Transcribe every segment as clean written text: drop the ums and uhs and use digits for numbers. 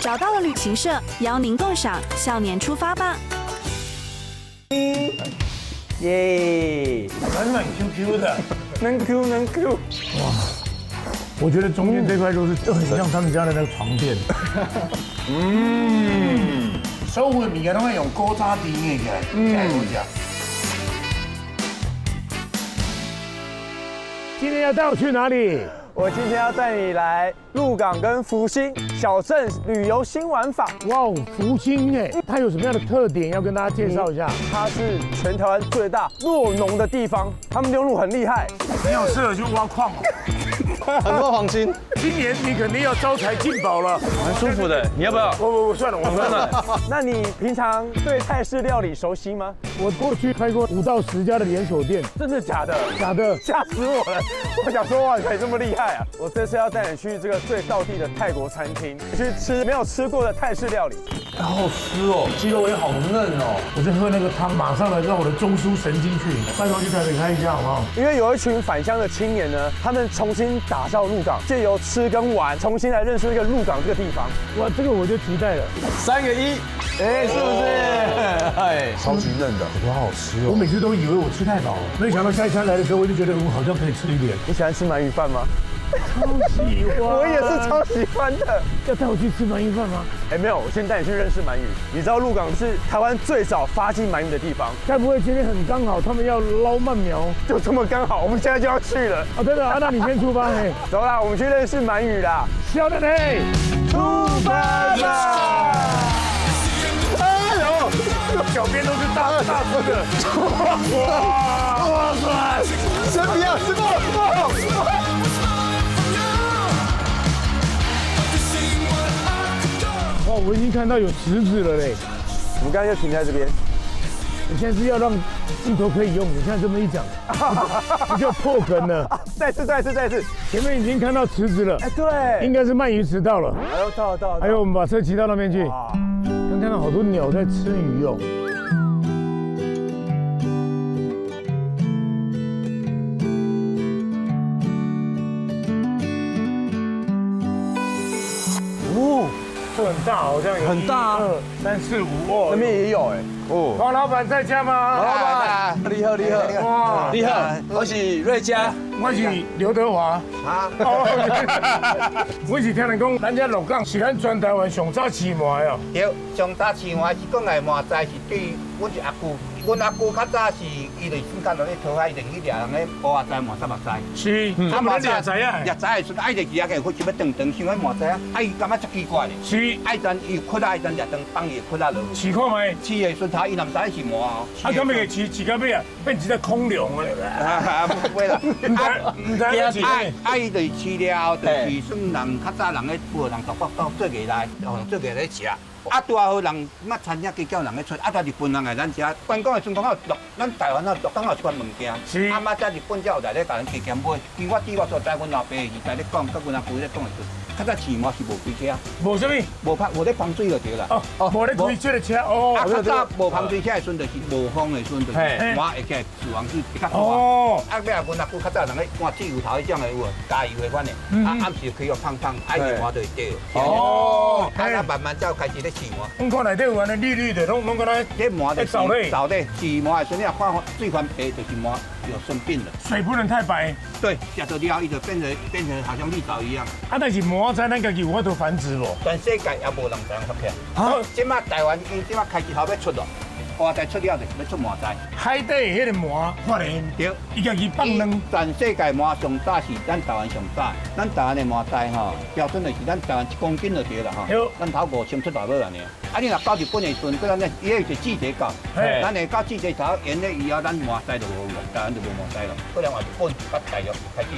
找到了旅行社，邀您共赏笑年出发吧。耶，软 QQ 的，能 Q。哇！我觉得中间这块肉就很像他们家的那个床垫。所有的物件都会用古早甜的起来，才好食。今天要带我去哪里？我今天要带你来鹿港跟福兴小镇旅游新玩法。哇哦，福星哎，它有什么样的特点要跟大家介绍一下？它是全台湾最大酪农的地方，他们用鹿很厉害。你好适合去挖矿哦。很多黄金，今年你肯定要招财进宝了，蛮舒服的。你要不要？我算了，我算了。那你平常对泰式料理熟悉吗？我过去开过5到10家的连锁店，真的假的？假的。吓死我了！我想说哇，你这么厉害啊！我这次要带你去这个最道地的泰国餐厅，去吃没有吃过的泰式料理。好好吃哦，鸡肉也好嫩哦。我在喝那个汤，马上来让我的中枢神经去。拜托去台北开一家好不好？因为有一群返乡的青年呢，他们重新打造鹿港，借由吃跟玩，重新来认识这个鹿港这个地方。哇，这个我就期待了。3个1，哎，是不是？哎，超级嫩的，好好吃哦。我每次都以为我吃太饱了，没想到下一餐来的时候，我就觉得我好像可以吃一点。你喜欢吃鳗鱼饭吗？超喜欢，我也是超喜欢的。要带我去吃鳗鱼饭吗？哎，没有，我先带你去认识鳗鱼。你知道鹿港是台湾最早发迹鳗鱼的地方，该不会今天很刚好，他们要捞鳗苗？就这么刚好，我们现在就要去了。哦，对了，那你先出发嘿。走啦，我们去认识鳗鱼啦。小的嘞，出发吧！哎呦，脚边都是大只的。哇塞！先不要，师傅。哇，我已经看到有池子了嘞。我们刚才就停在这边。你现在是要让镜头可以用，你看这么一讲，你就破梗了。再次，前面已经看到池子了，哎，对，应该是鳗鱼池到了。哎呦，到了。还有，我们把车骑到那边去。刚看到好多鸟在吃鱼哦。哦，这很大，好像有很大1、2、3、4、5哦。那边也有哎。哦，王老板在家吗？老板，你好，哇，你好，我是瑞佳，我是刘德华。啊，我是听人讲，咱这鹿港是咱全台湾上早饲糜的哦。对，上早饲糜是讲来糜仔是对阮一阿舅，阮阿舅较早是伊就算干落咧讨海，伊就去掠人咧捕仔仔、麻沙目仔。是，他们掠仔啊。掠仔的时阵，爱就伊阿个会想要长，想要麻仔啊，伊感觉足奇怪咧。是，爱阵伊骨仔，爱阵掠长放伊骨仔落。试看卖。饲的时阵，他伊若毋知是糜哦。啊，咁咪饲到尾啊，变一只空龙啊！不会啦，唔知伊就是饲了，就是算人较早人咧捕人独角斗做艺来，做艺来食。啊，拄好人乜餐厅计叫人咧出，啊，在日本人来咱食。关讲的时阵，讲咱台湾啊，港有一款物件，是。啊，仔在日本才有来咧，甲人加减买。据我所知，阮老爸是在咧讲，甲阮阿舅咧讲的时阵。较早饲糜是无开车，无什么，无咧防水就对啦。无咧开这个车哦。啊，较早无防水车的时阵，就是无风的时阵，就是糜会起来死亡率比较大。哦。啊，尾啊，阮阿舅较早人咧赶汽油头迄种的有无？加油的款的，啊，暗时开个胖，爱糜就会掉。哦。啊，慢慢才开始咧饲糜。阮看内底有安尼绿绿的，拢敢若这糜就是走咧，饲糜的时阵，你若看水翻白，就是糜有生病了。水不能太白。对，食到了，伊就变成好像绿藻一样。啊，但是糜仔咱家己有法度繁殖无？全世界也无人这样发现。好，即马台湾因即马开始头要出咯。花仔出了就是要出糜仔，海底迄个糜发现，对，伊家己放卵。全世界糜上早是咱台湾上早，咱台湾的糜仔吼，标准就是咱台湾1公斤就对啦吼，咱头5000出大尾安尼。啊，你若到日本的时阵，咱咧伊迄是季节到，咱会到季节头演了以后，咱糜仔就无了，台湾就无糜仔了。不然话日本甲大陆开始。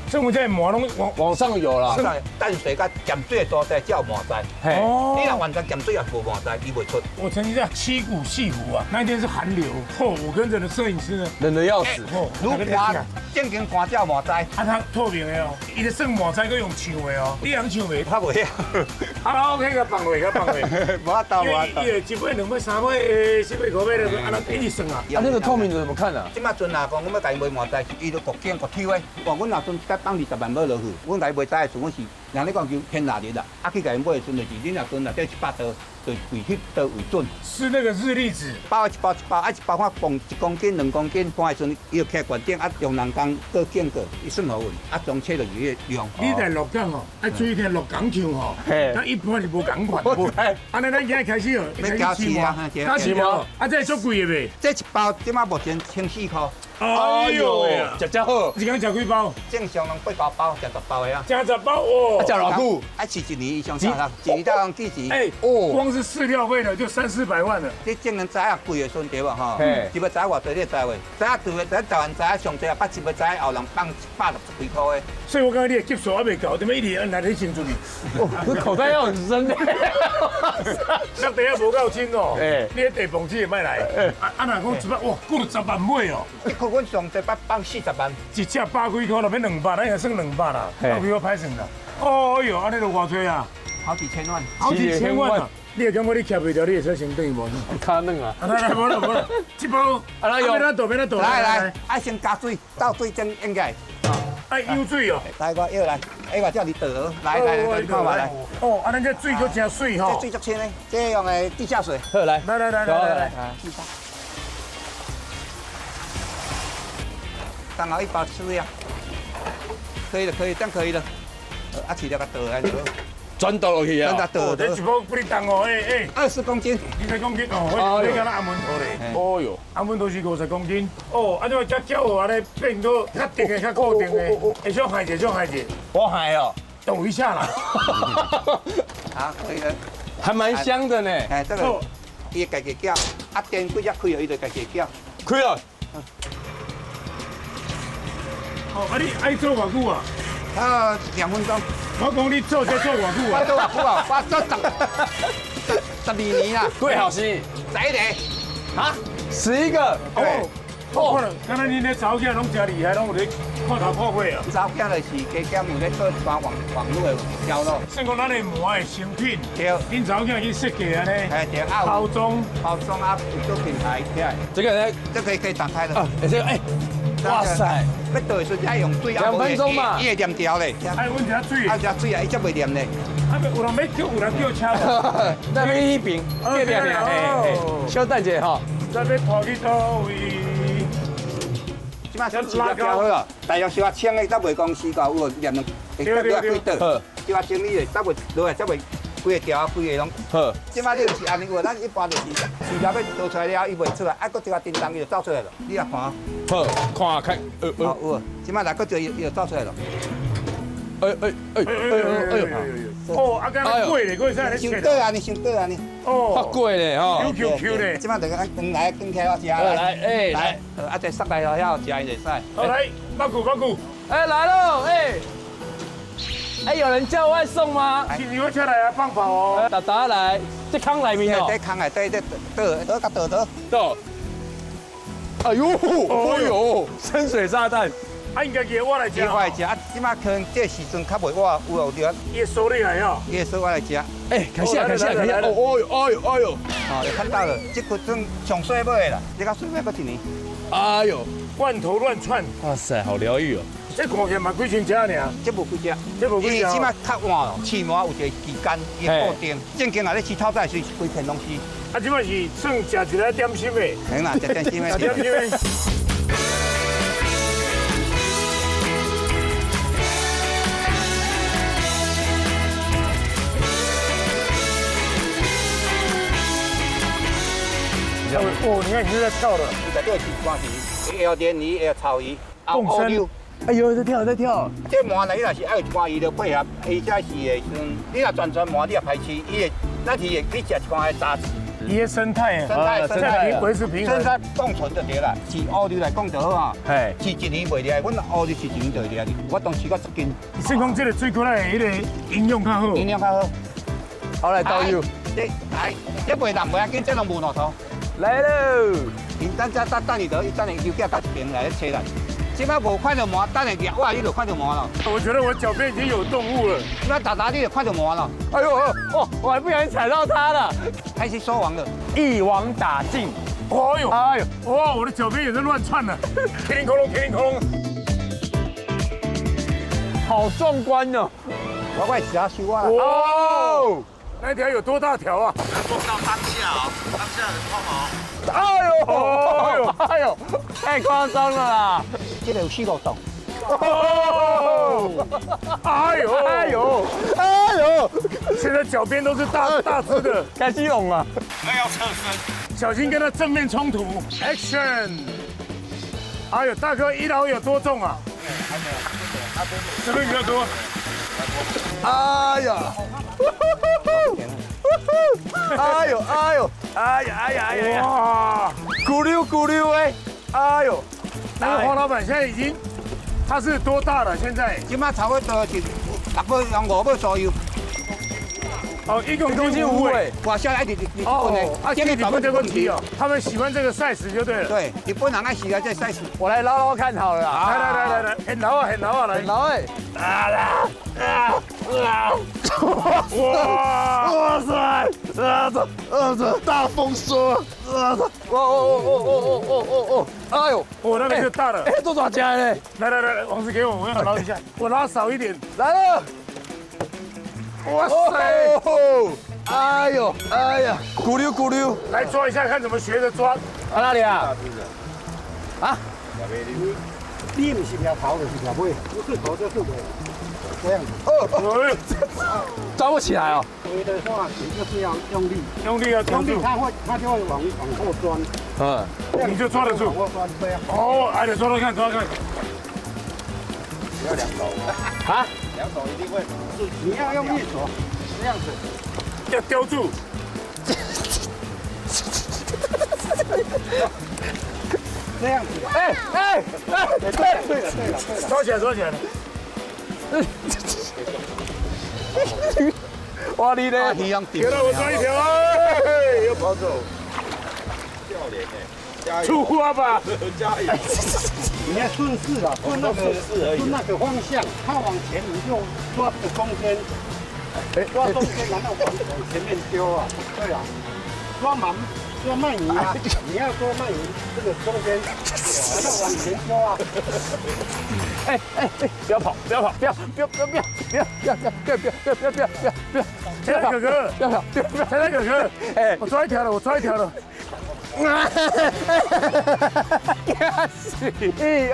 所以我这糜拢往上有啦，淡水甲咸水的所在才有糜仔。哦，你若完全咸水也无糜仔，伊袂出。我曾经在七股西湖啊，那一天是寒流，我跟着的摄影师呢，冷得要死。如滑正经滑叫糜仔，啊，它透明的哦，伊的算糜仔佮用唱的哦，你人唱袂？他袂晓。啊 ，OK，个放落，个放落。无法度，无法度。因为1尾、2尾、3尾、4尾、5尾的，安尼一直算啊。啊，那个透明的怎么看啊？即马阵啊，讲我要甲伊卖糜仔，伊都国境抽的，哇！阮若阵甲放20万买落去，阮来卖知的时，阮是人咧讲就天哪日啦，啊去甲因买的时阵就是你若阵内底100刀，就以迄刀为准。是那个日历纸，包一包，啊一包看磅1公斤、2公斤，看的时阵伊就徛悬顶，啊用人工搁建过，伊算好运，啊装车就越量。你来鹿港哦，爱注意听鹿港腔吼，咱一般是无共款。安尼咱今日开始哦，要加钱啊，加钱哦，啊这足贵的袂？这一包即马目前14块。哎呦，食真好。一天食几包？正常人8、9包，食10包的啊。加10包哦。食偌久？爱饲1年以上上，一年到计钱。哎哦，光是饲料费呢就300-400万了。你正人知啊贵的孙对吧？哈，一要知偌多你知袂？知啊对的，咱台湾知啊上济啊，8、10要知后人放160几块的。所以我感觉你的级数还未够，怎么一直按来你清楚你？哦，这口袋要很深的。那底下无够深哦。哎，你的地磅子也卖来。啊若讲100哇，过了10万买哦。一颗阮上济放40万，一只百几块，就变200，咱也算200啦，百几块歹算啦。哦哟，安尼就偌济啊？好几千万，好几千万啊！你会感觉你徛袂牢，你的车先等于无？卡嫩啊！来，无了，这包啊，那有。别倒，别倒。来，爱先加水，倒水真应该。爱舀水哦。来，我舀来，哎，我叫你倒。来，你看嘛来。哦，啊，咱这水佫真水吼。这水足清嘞，这用的地下水。好，来。来。刚好一包吃呀，可以了，这样可以了。啊，起了个倒来就。转倒落去啊！哦，这一包不哩重哦，20公斤，20公斤哦，你敢那阿门头嘞？哦哟，阿门头是50公斤。哦，啊，这个较好安尼变个较定的、较固定的，会小害者，我还哦，抖一下啦。好，可以了，还蛮香的呢。哎，这个伊家己搅，啊电几只开了，伊就家己搅。开了。哦，啊你爱做偌久啊？啊，2分钟。我讲你做这做偌久啊？我做偌久啊？我做12年啦。贵好心。11个。啊？11个。哦。哦。刚才你咧查某囝拢真厉害，拢有咧看头破血啊。查某囝就是加减有咧做一般网络的销售。算讲咱的膜的成品。对。恁查某囝去设计安尼。哎对。包装啊，有做品牌起来。这个呢？这可以打开的。啊，这个哎。哇塞！要倒的时候爱用水2分钟嘛，伊会黏掉嘞。爱温加水，加水啊，伊才袂黏嘞。啊，有人要叫车。那边一瓶，这边嘿，小蛋姐哈。这边拖去倒位。即摆是拉好了，大约小清的，才袂讲死到有黏两，会得了几倒。即摆清理的，才袂落来，才袂规个条啊，规个拢。好。即摆你就是安尼话，咱一般就是饲料要倒出来了，伊袂出来，啊，搁一个叮当伊就走出来了，你也看。好，看看，有，即摆来搁就伊就走出来了。哦，啊，刚才贵嘞，贵在伤倒啊，伤倒啊，哦，较贵嘞吼。QQ 嘞，即摆就按转来转起我食。来，啊，再塞来了遐食伊就使。好来，八股。哎，来喽，哎，有人叫外送吗？你会车来啊，放跑哦。打来，这康来面哦。这康来，这倒。哎呦，深水炸弹。啊，应该给我来吃。我来吃，啊，即马可能这时阵较袂活，有对。伊收你来哦。伊收我来吃。哎，看下。哦呦。哦，就看到了，这个阵上水买啦，这个水买搁1年。哎呦，罐头乱窜。哇塞，好疗愈哦。这看起来嘛几千只尔。这无几只。因为即马较晚咯，饲满有一个期间，伊固定。正经啊，咧吃透早时规片拢是。啊，即摆是算食一个点心的。嘿啦，食点心的。点心的。哦，你看你是在跳了。你在这是关系，会练鱼，会炒鱼，动身。哎呦，在跳。这麻呢，你若是爱有一罐鱼就配合，伊才是会你若全麻，你也排斥，伊会，咱是会去食一罐的杂质。伊的生态维持平衡，生态共存就对啦。饲乌牛来讲就好啊，嘿，饲1年袂了，阮乌牛饲1年就会了。我当饲到10斤。算讲这个水果仔的迄个营养较好。营养较好。好来倒油。这袂烂袂要紧，这拢无路途。来喽！咱等你得，伊等你油价到一边来咧切来。即摆无看到麻，等下夹哇，你就看到麻了。我觉得我脚边已经有动物了。那打你就看到麻了。哎呦哦，我还不小心踩到它了。开始收网了，一网打尽。哎呦，哇，我的脚边也在乱窜了，叮铃哐啷，叮铃哐啷。好壮观哦！我快下修啊！哦，那条有多大条啊？碰到当下哦，当下很痛哦。哎呦，哎呦，太夸张了啦！这个有4、5洞。哦，哎呦，哎呦，哎呦，现在脚边都是大只的，开基隆啊！那要侧身。小心跟他正面冲突。Action！ 哎呦，大哥1老有多重啊？这边比较多。哎呀！哎呦，哎呦，哎呀，哎呀，哎呀！哇，咕溜咕溜哎！哎呦，那个黄老板现在已经，他是多大了？现在？今麦差不多是6尾左右。哦，1公斤5尾。哇，下来日本哦，啊，这个日本这个问题哦，他们喜欢这个 size 就对了。对，日本人爱喜欢这 size。我来捞捞看好了啊！来，很牢啊，很牢啊，来。捞哎！哇塞！大丰收！哦！哎呦，我那个就大了。哎，多少钱嘞？来，王子给我，我要捞一下，我拉少一点。来了！哇塞！哎呦，哎呀，咕溜咕溜！来抓一下，看怎么学着抓。啊哪里啊？啊？你不是条头就是条尾，不是头就是尾，这样子。抓不起来哦。尾的话，你就是要用力，用力要抓住，它就会往后钻，嗯，你就抓得住。往后钻这样。哦，哎，抓抓看，抓看。要2手，啊2手一定会。你要用力抓，这样子。要叼住。这样子。哎，对了。抓起来。哇你呢？一样顶。给了我抓一条，哎，又跑走。笑脸哎，加油！出花吧。加油！你要顺势啊，顺那个方向，它往前你就抓这个中间，抓中间，然后往前面丢啊。对啊，抓鳗鱼啊，你要抓鳗鱼，这个中间，然后往前丢啊。哎，不要跑！天来哥哥，不要跑！天来哥哥，哎，我抓一条了。1、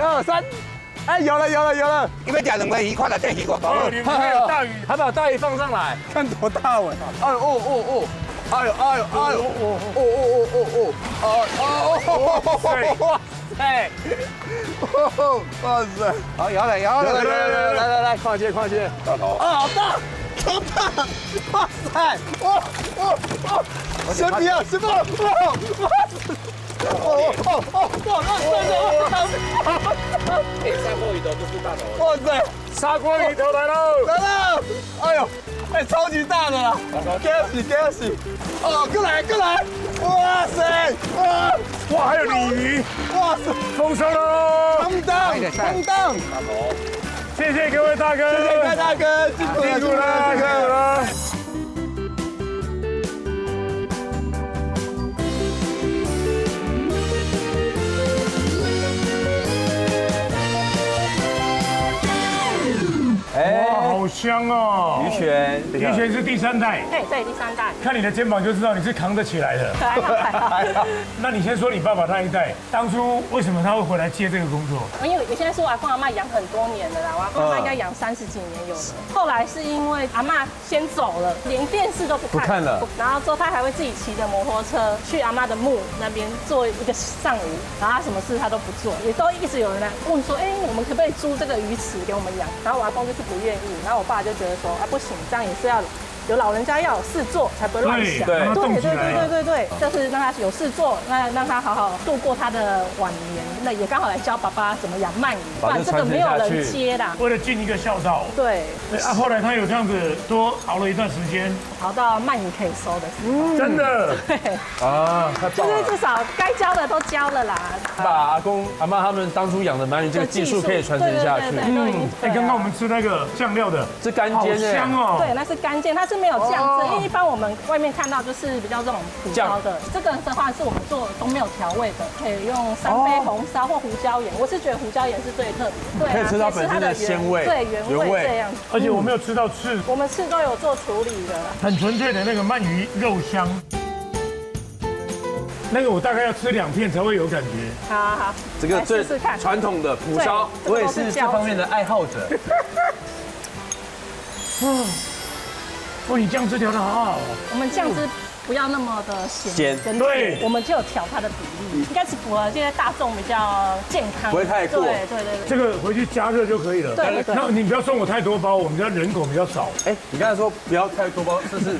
2、3，哎，有了！因为钓两个鱼，看到这鱼我哦，你们还有大鱼，还把大鱼放上来，看多大尾！哎呦！哇塞！好，摇了，来，况且，啊，好大！哇塞！神秘啊！砂锅鱼头就是大头。哇塞！砂锅鱼头来喽！哎呦，超级大的啦！给我洗！哦，过来！哇塞！哇，还有鲤鱼！哇塞！丰收喽！空档！谢谢各位大哥，谢谢各位大哥，辛苦了！哇，好香哦！鱼泉是第3代，对，第3代，看你的肩膀就知道你是扛得起来的。可爱。那你先说你爸爸那一代，当初为什么他会回来接这个工作？因为我现在是我阿公阿嬷养很多年了啦，我阿公阿嬷应该养30几年有了。后来是因为阿嬷先走了，连电视都不看了，然后之后他还会自己骑着摩托车去阿嬷的墓那边做一个上午，然后他什么事他都不做，也都一直有人来问说，哎，我们可不可以租这个鱼池给我们养？然后我阿公就是不愿意，然后我爸就觉得说，不行，这样也是要有老人家要有事做，才不会乱想。对，就是让他有事做，那让他好好度过他的晚年。那也刚好来教爸爸怎么养鳗鱼，不然这个没有人接啦。为了尽一个孝道。对。后来他有这样子多熬了一段时间，熬到鳗鱼可以收的时候。真的。对。啊，就是至少该教的都教了啦。把阿公阿嬷他们当初养的鳗鱼这个技术可以传承下去。刚刚我们吃那个酱料的，是干煎，好香哦。对，那是干煎，它是是没有酱汁，因为一般我们外面看到就是比较这种蒲烧的，这个的话是我们做都没有调味的，可以用三杯红烧或胡椒盐。我是觉得胡椒盐是最特别，对，可以吃到本身的鲜味，对，原味这样子。而且我没有吃到刺，我们刺都有做处理的，很纯粹的那个鳗鱼肉香。那个我大概要吃2片才会有感觉。好，这个最试试看传统的蒲烧，我也是这方面的爱好者。哦，你酱汁调得好好哦。我们酱汁不要那么的咸，对，我们就有调它的比例，应该是符合现在大众比较健康，不会太过。对。这个回去加热就可以了。对。那你不要送我太多包，我们家人口比较少。哎，你刚才说不要太多包，这是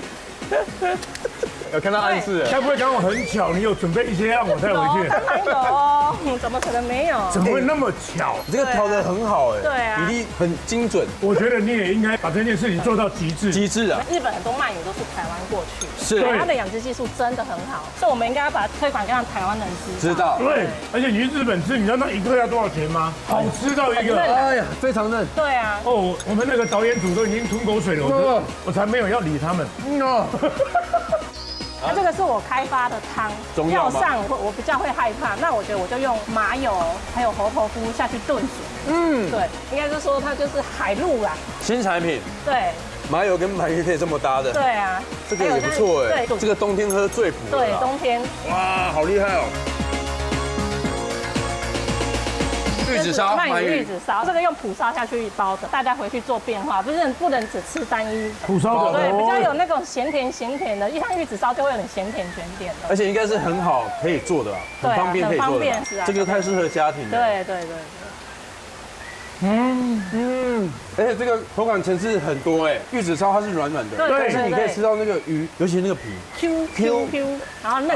有看到暗示？该不会刚好很巧，你有准备一些让我带回去？当然有哦，怎么可能没有？怎么会那么巧？你这个调得很好哎，对啊，比例很精准。我觉得你也应该把这件事情做到极致。极致啊！日本很多鳗鱼都是台湾过去，是台湾的养殖技术真的很好，所以我们应该要把推广让台湾人知道。对，而且你去日本吃，你知道那一个要多少钱吗？好吃到一个，哎呀，非常嫩。对啊。哦，我们那个导演组都已经吞口水了，我才没有要理他们。这个是我开发的汤，药上我比较会害怕，那我觉得我就用麻油还有猴头菇下去炖煮。对，应该是说它就是海陆啦。新产品。对。麻油跟鳗鱼可以这么搭的。对啊。这个也不错哎。对。这个冬天喝最补。对，冬天。哇，好厉害哦！玉子烧，鳗鱼玉子烧，这个用蒲烧下去包的，大家回去做变化，不能只吃单一蒲烧的，对，比较有那种咸甜的，一像玉子烧就会有点咸甜卷点的，而且应该是很好可以做的吧，很方便可以做的，这个太适合家庭了。对。而且这个口感层次很多哎，玉子烧它是软软的，但是你可以吃到那个鱼，尤其那个皮 Q， 然后嫩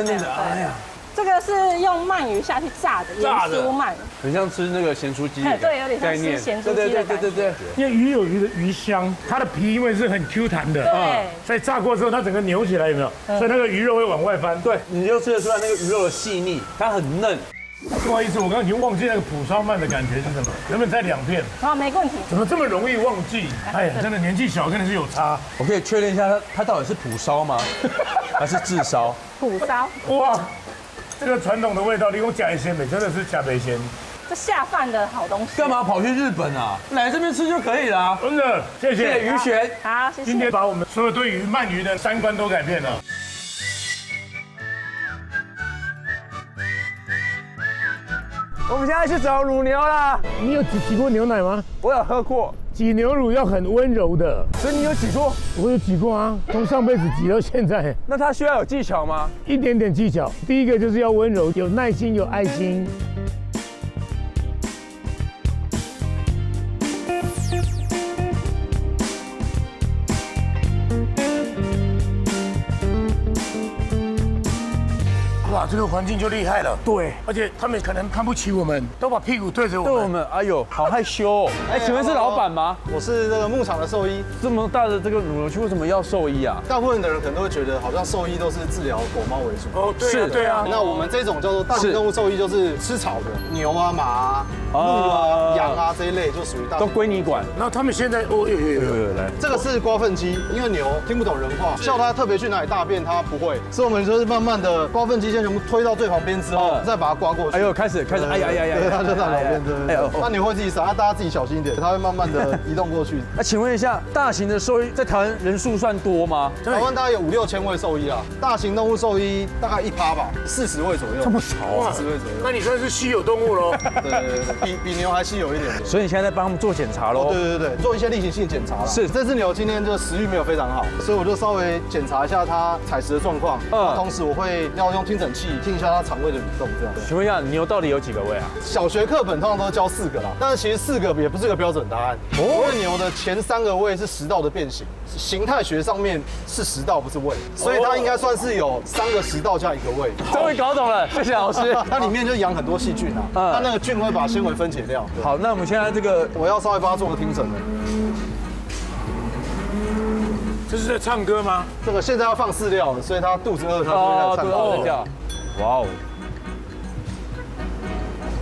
的，哎呀。这个是用鳗鱼下去炸的盐酥鳗，很像吃那个咸酥鸡。对，有点像吃咸酥鸡的感觉。对。因为鱼有鱼的鱼香，它的皮因为是很 Q 弹的，所以炸过之后它整个扭起来有没有？所以那个鱼肉会往外翻。对，你就吃得出来那个鱼肉的细腻，它很嫩。不好意思，我刚刚已经忘记那个蒲烧鳗的感觉是什么，能不能再2片？好，没问题。怎么这么容易忘记？哎呀，真的年纪小真的是有差。我可以确认一下，它到底是蒲烧吗？还是炙烧？蒲烧。哇！这个传统的味道，你给我加一些美，真的是加倍鲜。这下饭的好东西。干嘛跑去日本啊？来这边吃就可以了。真的，谢谢于璇。好，谢谢。今天把我们所有对于鳗鱼的3观都改变了。我们现在去找乳牛啦。你有挤过牛奶吗？我有喝过。挤牛乳要很温柔的，所以你有挤过？我有挤过啊，从上辈子挤到现在。那它需要有技巧吗？一点点技巧。第一个就是要温柔，有耐心，有爱心。哇，这个环境就厉害了。对，而且他们可能看不起我们，都把屁股对着我们。对我们，哎呦，好害羞哦。哎，请问是老板吗？我是这个牧场的兽医。这么大的这个乳牛区，为什么要兽医啊？大部分的人可能都会觉得，好像兽医都是治疗狗猫为主。哦，对啊。那我们这种叫做大型动物兽医，就是吃草的，牛啊、马啊、鹿啊、羊啊这一类，就属于大。都归你管。那他们现在有来，这个是刮粪机，因为牛听不懂人话，叫它特别去哪里大便，它不会，所以我们就是慢慢的刮粪机先全部推到最旁边之后，再把它刮过去。哎呦，开始，哎呀，对，它就在旁边，对。那牛会自己撒，大家自己小心一点，它会慢慢的移动过去。那请问一下，大型的兽医在台湾人数算多吗？台湾大概有5、6千位兽医啊，大型动物兽医大概1%吧，40位左右。这么少啊？40位左右。那你算是稀有动物喽？对，比牛还稀有一点。所以你现在在帮他们做检查喽？对，做一些例行性检查啦。是，这只牛今天就食欲没有非常好，所以我就稍微检查一下它采食的状况。同时我会要用听诊器听一下它肠胃的蠕动，这样。请问一下，牛到底有几个胃啊？小学课本通常都教4个啦，但是其实4个也不是个标准答案。因为牛的前3个胃是食道的变形，形态学上面是食道不是胃，所以它应该算是有3个食道加1个胃。终于搞懂了，谢谢老师。它里面就养很多细菌啊，它那个菌会把纤维分解掉。好，那我们现在这个我要稍微帮它做个听诊了。这是在唱歌吗？这个现在要放饲料了，所以它肚子饿，它就会在唱歌。哇哦！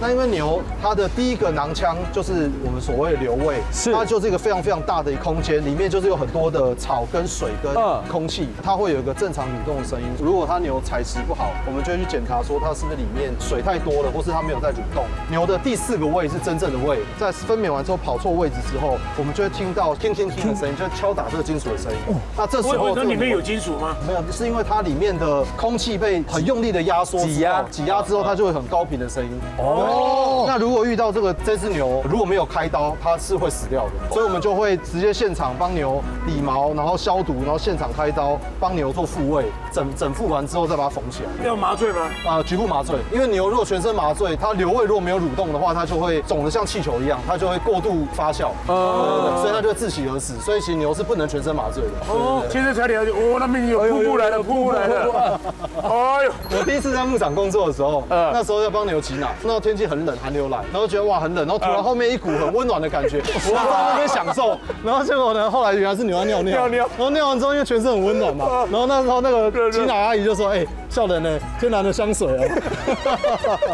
那因为牛它的第一个囊腔就是我们所谓的瘤胃，它就是一个非常非常大的一个空间，里面就是有很多的草跟水跟空气，它会有一个正常蠕动的声音。如果它牛采食不好，我们就会去检查说它是不是里面水太多了，或是它没有在蠕动。牛的第4个胃是真正的胃，在分娩完之后跑错位置之后，我们就会听到听的声音，就敲打这个金属的声音。那这时候那里面有金属吗？没有，是因为它里面的空气被很用力的压缩挤压之后，它就会很高频的声音。哦，那如果遇到这只牛如果没有开刀，它是会死掉的，所以我们就会直接现场帮牛理毛，然后消毒，然后现场开刀帮牛做复位，整复完之后再把它缝起来。要麻醉吗？局部麻醉，因为牛如果全身麻醉，它瘤胃如果没有蠕动的话，它就会肿得像气球一样，它就会过度发酵，所以它就会窒息而死。所以其实牛是不能全身麻醉的。哦，现在才了解，那边有瀑布来了，瀑布来了。哎呦，我第一次在牧场工作的时候，那时候要帮牛挤奶，那天气很冷，寒流来，然后觉得哇很冷，然后突然后面一股很温暖的感觉，我在那边享受，然后结果呢，后来原来是牛要尿尿，然后尿完之后因为全身很温暖嘛，然后那时候那个挤奶阿姨就说，笑人呢，天然的香水哦。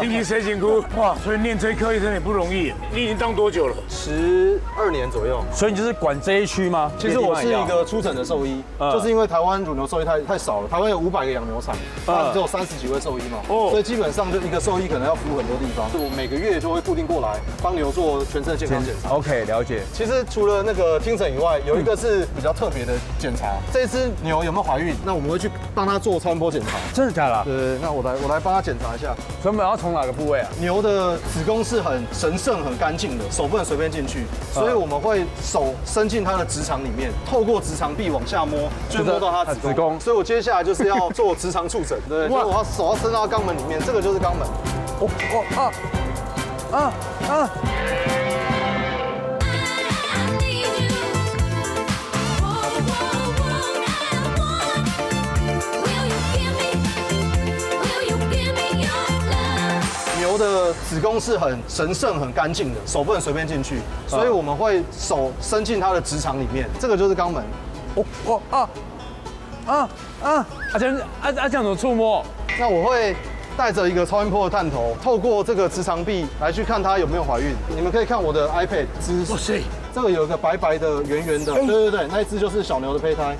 听起谁辛苦哇，所以念这一科医生也不容易。你已经当多久了？12年左右。所以你就是管这一区吗？其实我是一个出诊的兽医，就是因为台湾乳牛兽医太少了，台湾有500个养牛场，只有30几位兽医嘛，所以基本上就一个兽医可能要服务很多地方。我每个月就会固定过来帮牛做全身健康检查。OK， 了解。其实除了那个听诊以外，有一个是比较特别的检查，这只牛有没有怀孕？那我们会去帮它做超音波检查。真的假的？对，那我来帮它检查一下。原本要从哪个部位啊？牛的子宫是很神圣、很干净的，手不能随便进去，所以我们会手伸进它的直肠里面，透过直肠壁往下摸，就摸到它的子宫。所以我接下来就是要做直肠触诊，对，所以我手要伸到肛门里面，这个就是肛门。牛的子宫是很神圣、很干净的，手不能随便进去，所以我们会手伸进它的直肠里面，这个就是肛门。这样怎么触摸？那我会带着一个超音波的探头，透过这个直肠壁来去看它有没有怀孕。你们可以看我的 iPad，哇塞，这个有一个白白的、圆圆的，对，那一只就是小牛的胚胎。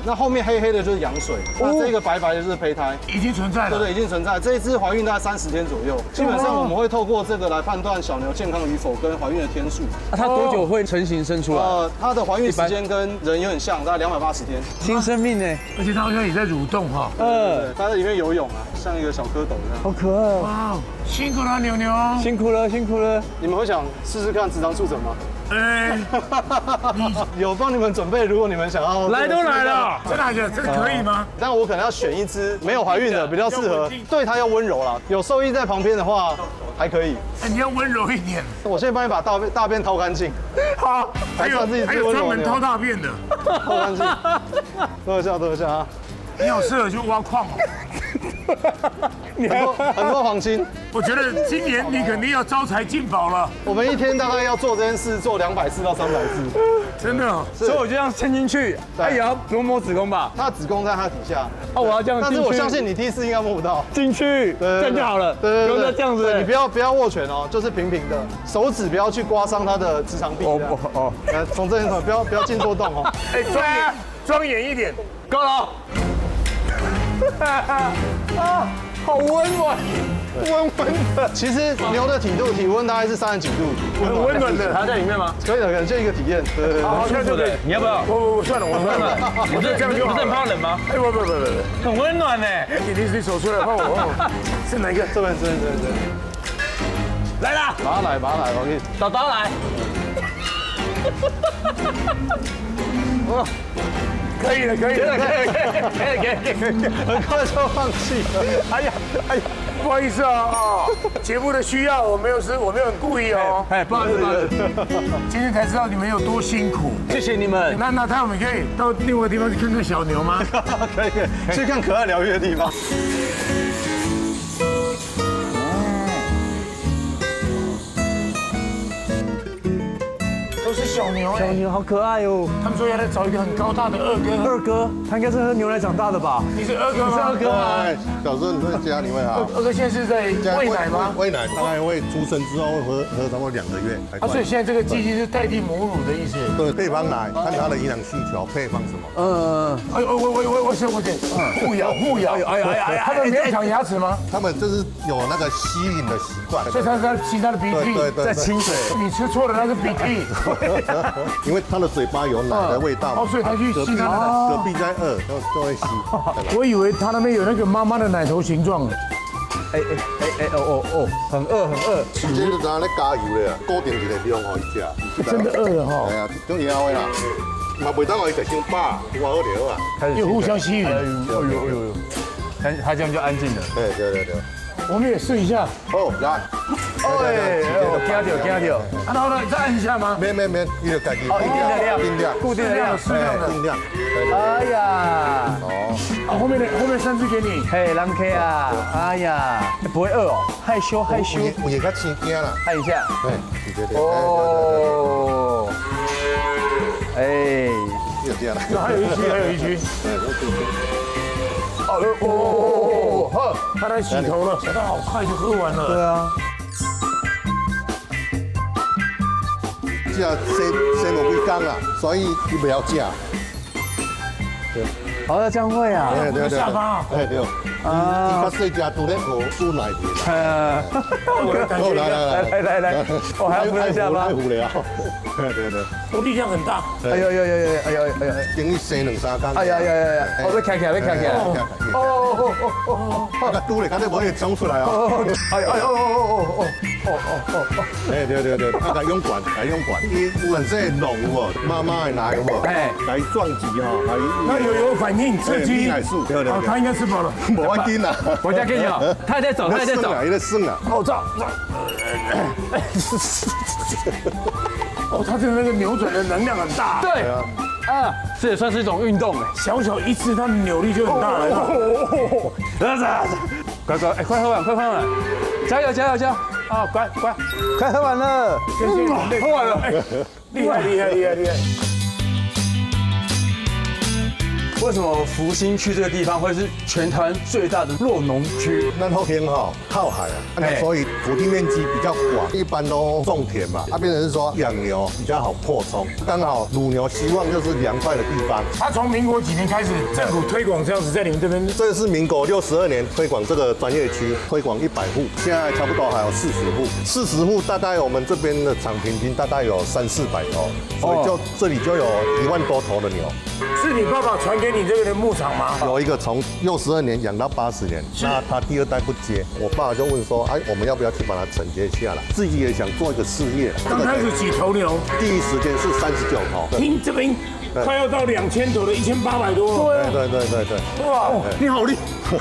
那后面黑黑的就是羊水，那这个白白的就是胚胎，已经存在了。对，已经存在。这一只怀孕大概30天左右，基本上我们会透过这个来判断小牛健康与否跟怀孕的天数。它多久会成型生出来？它的怀孕时间跟人有点像，大概280天。新生命呢？而且它好像也在蠕动哈。它在里面游泳啊，像一个小蝌蚪一样。好可爱！哇，辛苦了牛牛，辛苦了，辛苦了。你们会想试试看直肠触诊吗？有帮你们准备，如果你们想要来都来了，真的假的？这个可以吗？但我可能要选一只没有怀孕的，比较适合，对它要温柔啦。有兽医在旁边的话，还可以。你要温柔一点。我现在帮你把大便掏干净。好，还有专门掏大便的，掏干净。等一下啊！你好适合去挖矿哦。很多黄金，我觉得今年你肯定要招财进宝了。我们一天大概要做这件事，做200次到300次，真的。所以我就这样伸进去，它也要摸子宫吧？它子宫在它底下。我要这样进去。但是我相信你第一次应该摸不到。进去，这样就好了。对，不用再这样子。你不要握拳哦，就是平平的，手指不要去刮伤它的直肠壁。从这边不要进多动哦。庄严一点，够了。好温暖，温的。其实牛的体温大概是30几度，很温暖的。它在里面吗？可以的，可能就一个体验。对，好，现在就可以。你要不要？我算了，我算了。我这样就不是很怕冷吗？不，很温暖呢。你离水手出来，换我。是哪一个？这边。来啦！把它来，我给你。导来。可以了，很快就放弃了。哎呀，不好意思啊，节目的需要，我没有很故意哦。不好意思。今天才知道你们有多辛苦，谢谢你们。那我们可以到另外一个地方去看看小牛吗？可以，去看可爱疗愈的地方。都是小牛哎。小牛好可爱哦。他们说要来找一个很高大的二哥。二哥，他应该是喝牛奶长大的吧？你是二哥吗？你是二哥吗？小时候你在家里面啊，二哥现在是在喂奶吗？喂奶，大概会出生之后会喝差不多2个月。啊，所以现在这个机器是代替母乳的意思。对，配方奶，看它的营养需求，配方什么。哎呦，我先，互咬，哎，他们没有抢牙齿吗？他们就是有那个吸引的习惯，所以他在吸他的鼻涕，对，在清水。你吃错了，那是鼻涕。因为它的嘴巴有奶的味道，哦，所以他去吸它的。隔壁在饿，就会吸。我以为他那边有那个妈妈的奶头形状。很饿。直接就拿来加油的啊，固定一个量给伊吃。真的饿了哈。哎呀，种野味啦，嘛袂当让伊食伤饱，有好料啊。又互相吸引。哎呦，他这样就安静了。对。我们也试一下。好，来。惊到。然后呢，再按一下吗？免，伊就家己一定的量，定量，固定的量，定量。哎呀，后面3只给你。嘿，Lam K 啊，哎呀，不会饿哦，害羞。有也较生惊啦，按一下。对。哦，哎，就这样啦。还有一区。哦，他来洗头了，他好快就喝完了。对啊。这生了几天啦，所以伊不要食。哦，这样会啊。对。下巴啊。哎对。伊较细只拄咧喝猪奶瓶。来，我还要扶他下巴。扶了。对。我力量很大。哎呦，等于生2-3天。哎呀，我要开起来。哦，拄咧，肯定无会冲出来哦。对，啊，甲用管，伊本身弄有无？妈妈的奶有无？哎，来撞击哈，那有反应，刺激。蜜奶素，对。他应该吃饱了。无要紧啦，我家跟你讲，他还在走。伊在耍啊。哦，照。哦，他的那个扭转的能量很大。对啊，这也算是一种运动哎。小一次，它的扭力就很大了。乖，快喝完，加油！啊，乖，快喝完了，喝完了，厉害。为什么福兴区这个地方会是全台湾最大的酪农区？咱福兴哈靠海啊，所以土地面积比较广，一般都种田嘛，变成是说养牛比较好扩充，刚好乳牛希望就是凉快的地方。他从民国几年开始政府推广这样子，在你们这边？这是民国62年推广这个专业区，推广100户，现在差不多还有40户，40户大概我们这边的场平均大概有300-400头，所以这里就有1万多头的牛。是你爸爸传给你这个的牧场吗？有一个从62年养到80年，那他第2代不接，我爸就问说，哎，我们要不要去把它承接下来？自己也想做一个事业。刚开始几头牛？第一时间是39头。听这边快要到2000头了，1800多。对。哇，你好厉害！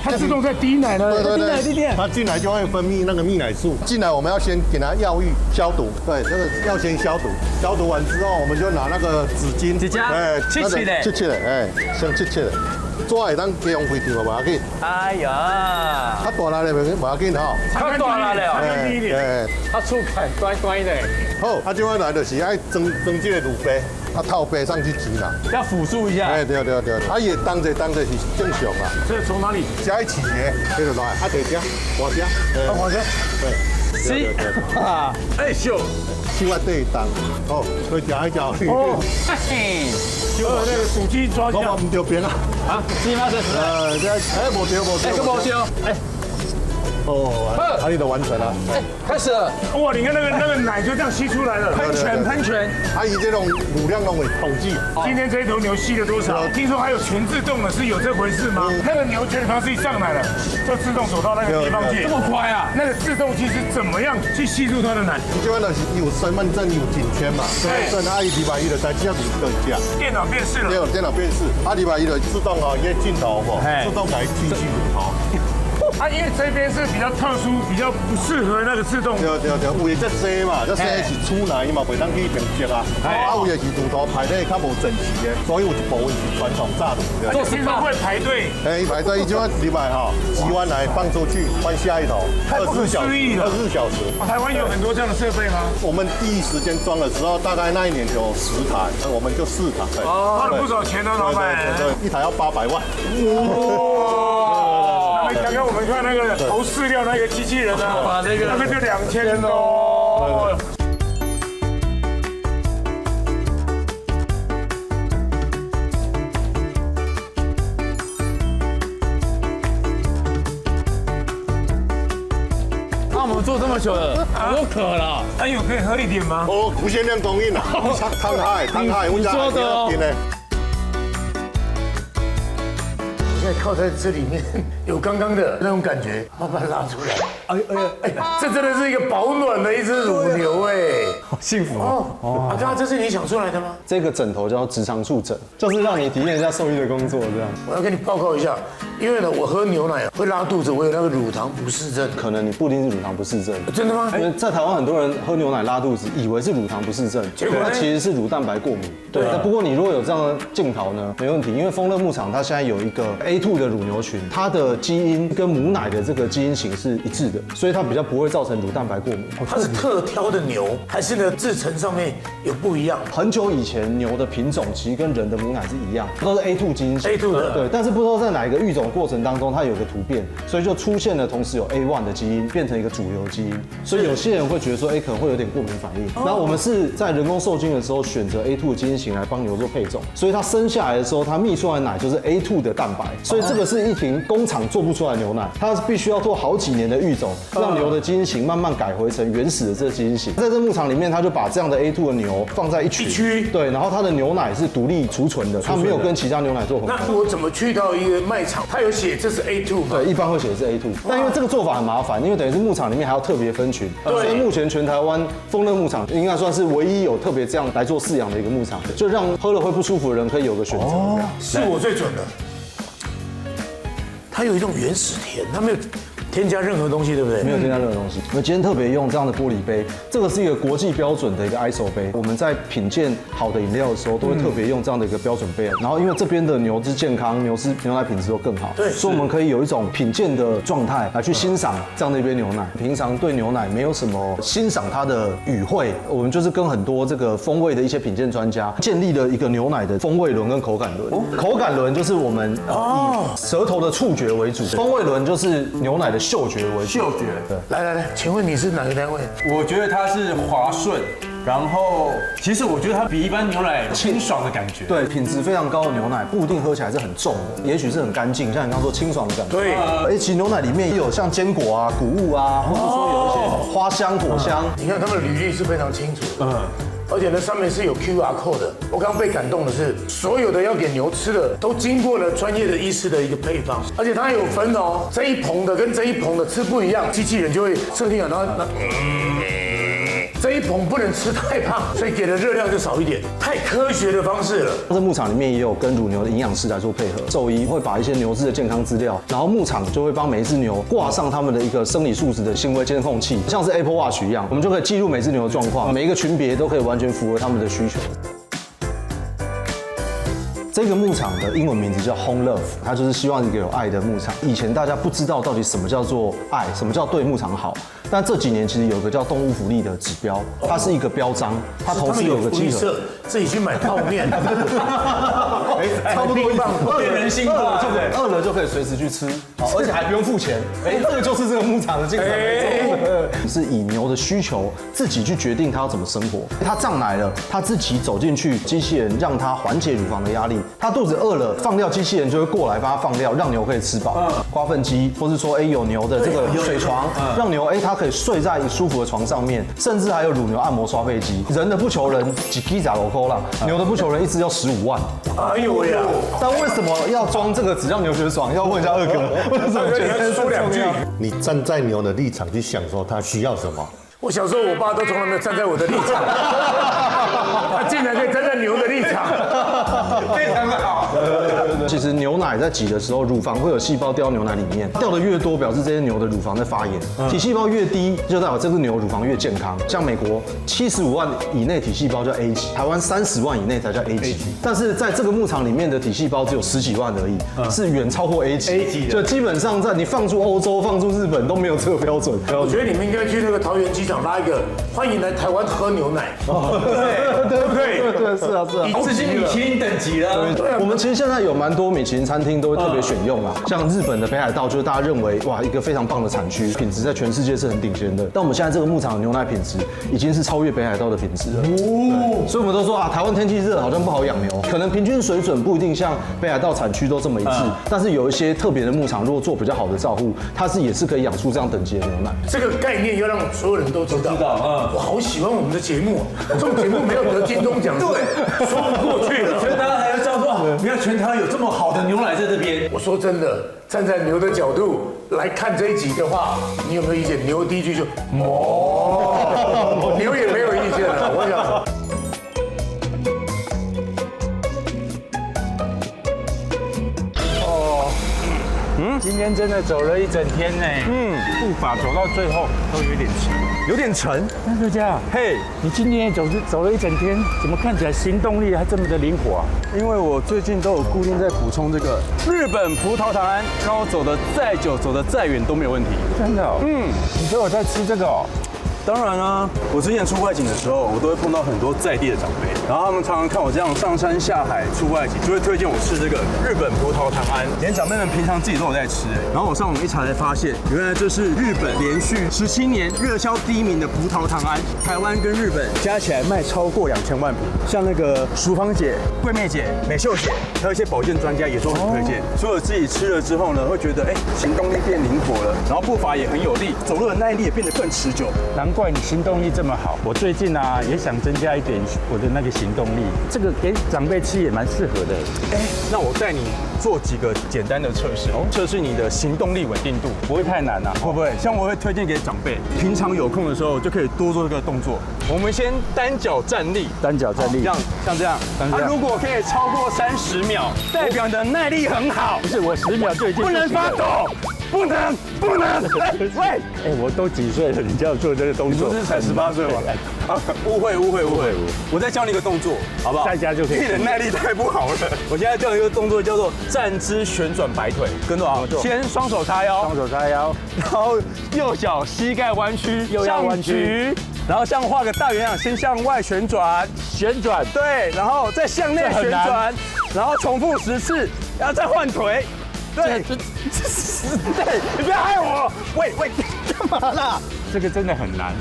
它自动在滴奶呢，对，它进来就会分泌那个蜜奶素。进来我们要先给它药浴消毒，对，这个要先消毒。消毒完之后，我们就拿那个纸巾，切的，哎，先切的。纸会当加用开掉嘛，无要紧。哎呀，较大力的无要紧吼。较大力了，哎，它触感乖的。好，啊，今晚来就是爱装这个乳杯，啊套杯上去挤啦。要辅助一下。哎，对，啊也当着是正常啦。这从哪里？加一起耶，这个来，啊对加，我加，我加，对。是啊，哎秀，去我这一当，哦，所以加一加。哦，那个属鸡抓起来。我唔丢边啊。啊，是吗？这无丢。哦，啊，你都完成了。哎，开始了。哇，你看那个奶就这样吸出来了，喷泉。它以这种乳量弄为统计。今天这一头牛吸了多少？听说还有全自动的，是有这回事吗？那个牛全它自己上来了，就自动走到那个地方去。这么快啊？那个自动机是怎么样去吸入它的奶？这边就是有身份证，有颈圈嘛。对。身份221的在这样子更加。电脑辨识了。电脑辨识，221的自动哦，一镜头哦，自动来进去乳头。啊，因为这边是比较特殊，比较不适合那个自动。对，有的这西嘛，这西是厝内嘛，袂当去平接啊。啊，有的是路途排队较无整齐的，所以有一部分是传统炸卤的。做听说会排队。一排队，一就你买哈，集完来放出去，换下一头，24小时。台湾有很多这样的设备吗？我们第一时间装的时候，大概那一年有10台，我们就4台。花了不少钱呢，老板。对，一台要800万。哇！刚刚我们看那个投饲料那个机器人啊，那个就2000多。我们做这么久了，我渴了。哎呦，可以喝一点吗？哦，无限量供应啊！汤海，你说的哦。现在靠在这里面，有刚刚的那种感觉，慢慢拉出来。哎，这真的是一个保暖的一只乳牛哎，好幸福哦！阿哥，这是你想出来的吗？这个枕头叫直肠束枕，就是让你体验一下兽医的工作这样。我要跟你报告一下，因为呢，我喝牛奶会拉肚子，我有那个乳糖不适症。可能你不一定是乳糖不适症，真的吗？因为在台湾很多人喝牛奶拉肚子，以为是乳糖不适症，结果它其实是乳蛋白过敏。对，不过你如果有这样的镜头呢，没问题，因为丰乐牧场它现在有一个 A2 的乳牛群，它的基因跟母奶的这个基因型是一致的，所以它比较不会造成乳蛋白过敏。它是特挑的牛，还是呢制成上面有不一样？很久以前牛的品种其实跟人的母奶是一样，都是 A2 基因型。A2 的对，但是不知道在哪一个育种过程当中，它有个突变，所以就出现了同时有 A1 的基因变成一个主流基因，所以有些人会觉得说，可能会有点过敏反应。那我们是在人工受精的时候选择 A2 的基因型来帮牛做配种，所以它生下来的时候，它泌出来的奶就是 A2 的蛋白，所以这个是一瓶工厂做不出来的牛奶，它必须要做好几年的育种，让牛的基因型慢慢改回成原始的这个基因型。在这牧场里面，他就把这样的 A2 的牛放在一区，对，然后它的牛奶是独立储存的，它没有跟其他牛奶做混合。那我怎么去到一个卖场，它有写这是 A2 吗？对，一般会写的是 A2，但因为这个做法很麻烦，因为等于是牧场里面还要特别分群，所以目前全台湾丰乐牧场应该算是唯一有特别这样来做饲养的一个牧场，就让喝了会不舒服的人可以有个选择。是我最准的。它有一种原始甜，它没有添加任何东西，对不对？没有添加任何东西。我们今天特别用这样的玻璃杯，这个是一个国际标准的一个 ISO 杯。我们在品鉴好的饮料的时候，都会特别用这样的一个标准杯。然后因为这边的牛只健康，牛奶品质都更好，对，所以我们可以有一种品鉴的状态来去欣赏这样的一杯牛奶。平常对牛奶没有什么欣赏它的语汇，我们就是跟很多这个风味的一些品鉴专家建立了一个牛奶的风味轮跟口感轮。口感轮就是我们以舌头的触觉为主，风味轮就是牛奶的嗅觉为主。嗅觉，对，来，请问你是哪个单位？我觉得它是滑顺，然后其实我觉得它比一般牛奶清爽的感觉。对，品质非常高的牛奶不一定喝起来是很重的，也许是很干净，像你刚刚说清爽的感觉。对，其实牛奶里面也有像坚果啊、谷物啊，或者说有一些花香、果香。你看他们的履历是非常清楚的，而且呢上面是有 QR code 的。我刚刚被感动的是，所有的要给牛吃的都经过了专业的医师的一个配方，而且它还有分哦，这一棚的跟这一棚的吃不一样，机器人就会设定好，然后这一棚不能吃太胖，所以给的热量就少一点，太科学的方式了。在牧场里面也有跟乳牛的营养师来做配合，兽医会把一些牛只的健康资料，然后牧场就会帮每一只牛挂上他们的一个生理素质的行为监控器，像是 Apple Watch 一样，我们就可以记录每只牛的状况，每一个群别都可以完全符合他们的需求。这个牧场的英文名字叫 Home Love， 它就是希望一个有爱的牧场。以前大家不知道到底什么叫做爱，什么叫对牧场好。但这几年其实有个叫动物福利的指标，它是一个标章，它同时有个稽核，自己去买泡面，差不多变人心话，对不对？饿了就可以随时去吃，而且还不用付钱。这个就是这个牧场的精神，是以牛的需求自己去决定它要怎么生活。它胀奶了，它自己走进去，机器人让它缓解乳房的压力。它肚子饿了，放料机器人就会过来帮它放料，让牛可以吃饱。刮粪机，或是说有牛的这个水床，让牛它可以睡在舒服的床上面，甚至还有乳牛按摩刷背机。人的不求人几几咋楼扣啦，牛的不求人一只要15万。哎呦呀！但为什么要装这个只让牛觉得爽？要问一下二哥，为什么觉得说两句？你站在牛的立场去想说他需要什么。我小时候，我爸都从来没有站在我的立场，他竟然可以站在牛的立场，非常的好。其实牛奶奶在挤的时候，乳房会有细胞掉到牛奶里面，掉的越多，表示这些牛的乳房在发炎。体细胞越低，就代表这只牛乳房越健康。像美国75万以内体细胞叫 A 级，台湾30万以内才叫 A 级。但是在这个牧场里面的体细胞只有10几万而已，是远超过 A 级。就基本上在你放诸欧洲、放诸日本都没有这个标准。我觉得你们应该去那个桃园机场拉一个欢迎来台湾喝牛奶，对不对？对，是啊。这是米其林等级了。我们其实现在有蛮多米其林餐厅都会特别选用啊，像日本的北海道，就是大家认为哇一个非常棒的产区，品质在全世界是很顶尖的。但我们现在这个牧场的牛奶品质已经是超越北海道的品质了。所以我们都说啊，台湾天气热好像不好养牛，可能平均水准不一定像北海道产区都这么一致，但是有一些特别的牧场，如果做比较好的照护，它也是可以养出这样等级的牛奶。这个概念要让所有人都知道。我好喜欢我们的节目，这种节目没有得金钟奖，对，说不过去了。所以大家才会知道说，原来全台湾有这么好的牛奶在这边。我说真的，站在牛的角度来看这一集的话，你有没有意见？牛第一句就牛也没有意见了。我想。今天真的走了一整天呢，步伐走到最后都有点沉，有点沉。那就这样，嘿，你今天走了一整天，怎么看起来行动力还这么的灵活啊？因为我最近都有固定在补充这个日本葡萄糖胺，让我走得再久、走得再远都没有问题。真的哦，你都有在吃这个哦？当然啊，我之前出外景的时候，我都会碰到很多在地的长辈，然后他们常常看我这样上山下海出外景，就会推荐我吃这个日本葡萄糖胺，连长辈们平常自己都有在吃。然后我上网一查才发现，原来这是日本连续17年热销第1名的葡萄糖胺，台湾跟日本加起来卖超过2000万瓶。像那个淑芳姐、桂妹姐、美秀姐，还有一些保健专家也都很推荐。所以我自己吃了之后呢，会觉得行动力变灵活了，然后步伐也很有力，走路的耐力也变得更持久。难怪你行动力这么好。我最近啊也想增加一点我的那个行动力，这个给长辈吃也蛮适合的。那我带你做几个简单的测试，测试你的行动力稳定度，不会太难啊，会不会？像我会推荐给长辈，平常有空的时候就可以多做这个动作。我们先单脚站立，像这样。如果可以超过30秒，代表你的耐力很好。不是，我10秒就已经不能发抖。不能！喂，我都几岁了，你就要做这个动作？你不是才18岁吗？误会！我再教你一个动作，好不好？在家就可以。你的耐力太不好了。我现在教你一个动作，叫做站姿旋转摆腿，跟着啊，先双手叉腰，然后右脚膝盖弯曲，上举，然后像画个大圆样，先向外旋转，对，然后再向内旋转，然后重复10次，然后再换腿。对，你不要害我！喂，干嘛啦？这个真的很难，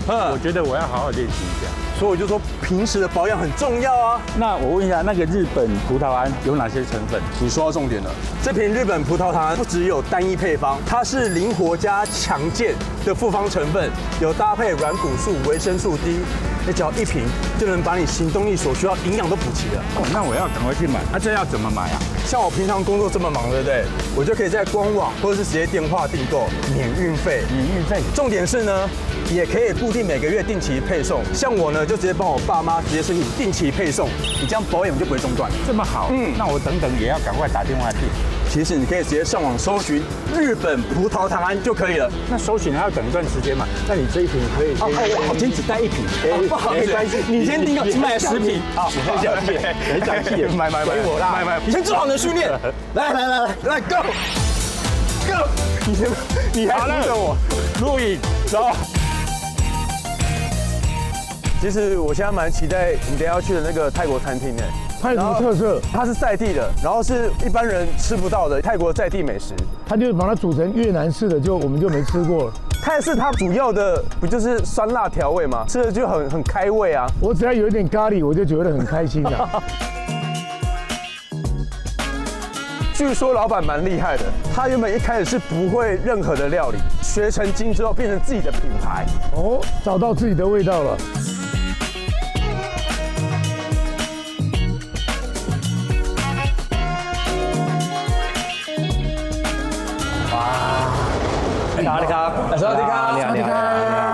我觉得我要好好练习一下。所以我就说，平时的保养很重要啊。那我问一下，那个日本葡萄胺有哪些成分？你说到重点了。这瓶日本葡萄糖胺不只有单一配方，它是灵活加强健的复方成分，有搭配软骨素、维生素 D， 你只要1瓶就能把你行动力所需要营养都补齐了。那我要赶快去买。这要怎么买啊？像我平常工作这么忙，对不对？我就可以在官网或者是直接电话订购，免运费。重点是呢，也可以固定每个月定期配送。像我呢，就直接帮我爸妈直接申请定期配送，你这样保养就不会中断。这么好，那我等也要赶快打电话订。其实你可以直接上网搜寻日本葡萄糖胺就可以了。那搜寻还要等一段时间嘛？那你这一瓶可以我今天只带1瓶。不好意思，你先订购，只买10瓶。好，很小气，买，给我啦，买。你先做好你的训练。来 ，Go！ 你还盯着我录影，走。其实我现在蛮期待你等一下要去的那个泰国餐厅呢。它有什么特色？它是在地的，然后是一般人吃不到的泰国在地美食。它就把它煮成越南式的，我们就没吃过了。泰式它主要的不就是酸辣调味吗？吃的就很开胃啊。我只要有一点咖喱，我就觉得很开心啊。据说老板蛮厉害的，他原本一开始是不会任何的料理，学成精之后变成自己的品牌。找到自己的味道了。你好，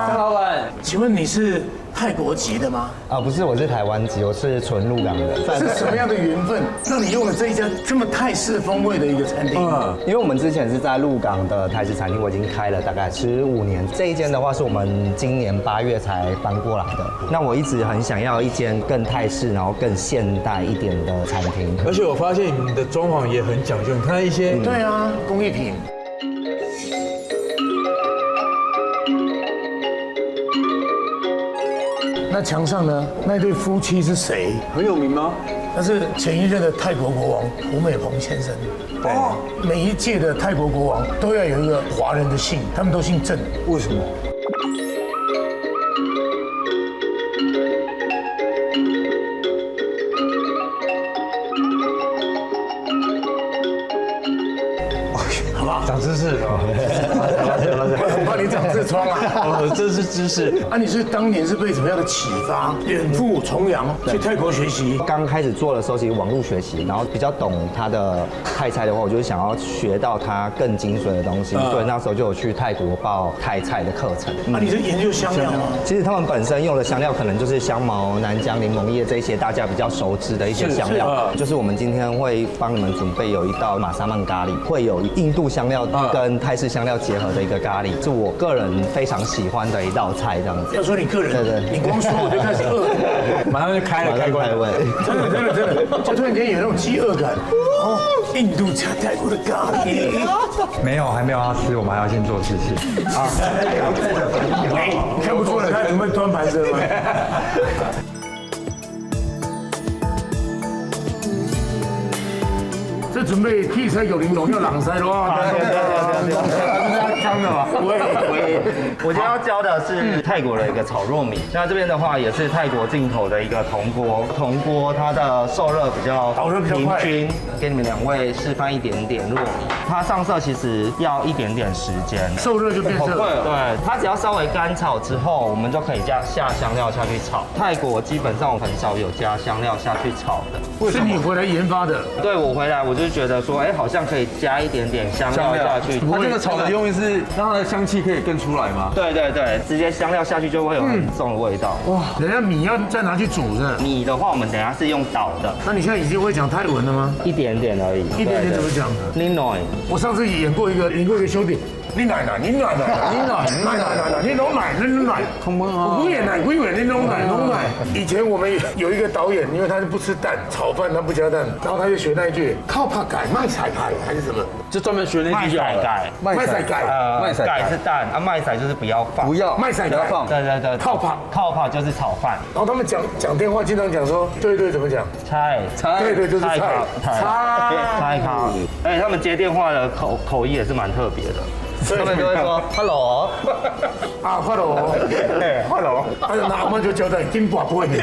张老板，请问你是泰国籍的吗？不是，我是台湾籍，我是纯鹿港人。是什么样的缘分让你用了这一家这么泰式风味的一个餐厅？因为我们之前是在鹿港的泰式餐厅，我已经开了大概15年。这一间的话是我们今年8月才搬过来的。那我一直很想要一间更泰式，然后更现代一点的餐厅。而且我发现你的装潢也很讲究，你看一些对啊，工艺品。那墙上呢？那对夫妻是谁？很有名吗？那是前一任的泰国国王胡美蓬先生。对，每一届的泰国国王都要有一个华人的姓，他们都姓郑。为什么？长知识了，我怕你长痔疮啊！哦，这是知识。啊，你是当年是被什么样的启发，远赴重洋去泰国学习？刚开始做的时候，其实网络学习，然后比较懂它的泰菜的话，我就是想要学到它更精髓的东西，所以那时候就有去泰国报泰菜的课程。啊，你是研究香料吗？其实他们本身用的香料可能就是香茅、南姜、柠檬叶这些大家比较熟知的一些香料。就是我们今天会帮你们准备有一道玛莎曼咖喱，会有印度香料跟泰式香料结合的一个咖喱，是我个人非常喜欢的一道菜，这样子。要说你个人，对，你光说我就开始饿了，马上就开了开关。真的，就突然间有那种饥饿感。哦，印度加泰国的咖喱。没有，还没有要吃，我们还要先做事情。啊，看不出来他准备端盘子了吗？这准备替菜有玲珑要朗塞的话，对，脏的嘛。我今天要教的是泰国的一个炒糯米。那这边的话也是泰国进口的一个铜锅，铜锅它的受热比较平均。给你们2位示范一点点糯米，它上色其实要一点点时间，受热就变色。对，它只要稍微干炒之后，我们就可以下香料下去炒。泰国基本上我很少有加香料下去炒的。是你回来研发的？对，我回来我就觉得说，好像可以加一点点香料下去。它这个炒的用意是让它的香气可以更出来吗？对，直接香料下去就会有很重的味道。哇，等下米要再拿去煮的。米的话，我们等下是用倒的。那你现在已经会讲泰文了吗？一点点而已。一点点怎么讲？你奶。我上次演过一个兄弟。你奶，你拢奶，我不演奶，我以为你拢奶。以前我们有一个导演，因为他是不吃蛋，炒饭他不加蛋，然后他就学那一句靠怕改卖菜牌还是什么，就专门学那句就好了。卖菜改，改是蛋啊，卖菜就是不要放，卖菜改放，对，靠怕就是炒饭。然后他们讲电话经常讲说，对怎么讲？菜，对就是菜烤。他们接电话的口音也是蛮特别的。他们就会说 “hello”， hello， 那我们就交代金宝贝的，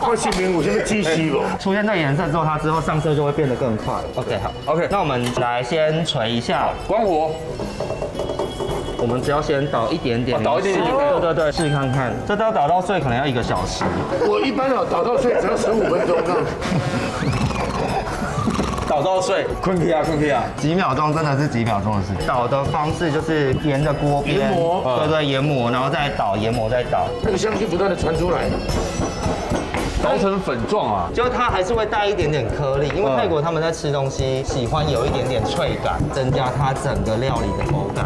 我姓名有什么知识不？出现这个颜色之后，它之后上色就会变得更快。OK， 好 ，OK， 那我们来先捶一下，关火。我们只要先倒一点点，倒一点点，对，试看看。这都要倒到碎，可能要1个小时。我一般倒到碎只要15分钟。倒到碎，困起啊，几秒钟，真的是几秒钟的事情。倒的方式就是沿着锅边，研磨，对，研磨，然后再倒，研磨再倒，那个香气不断的传出来，揉成粉状啊，就它还是会带一点点颗粒，因为泰国他们在吃东西喜欢有一点点脆感，增加它整个料理的口感。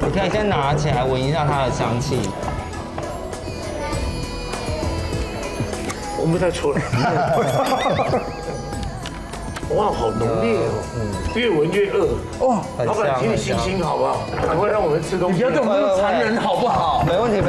你可以先拿起来闻一下它的香气。闻不太出来。哇，好浓烈哦！越闻越饿哦。老板，请你星星好不好？赶快让我们吃东西。你不要对我们那么残忍好不好？没问题。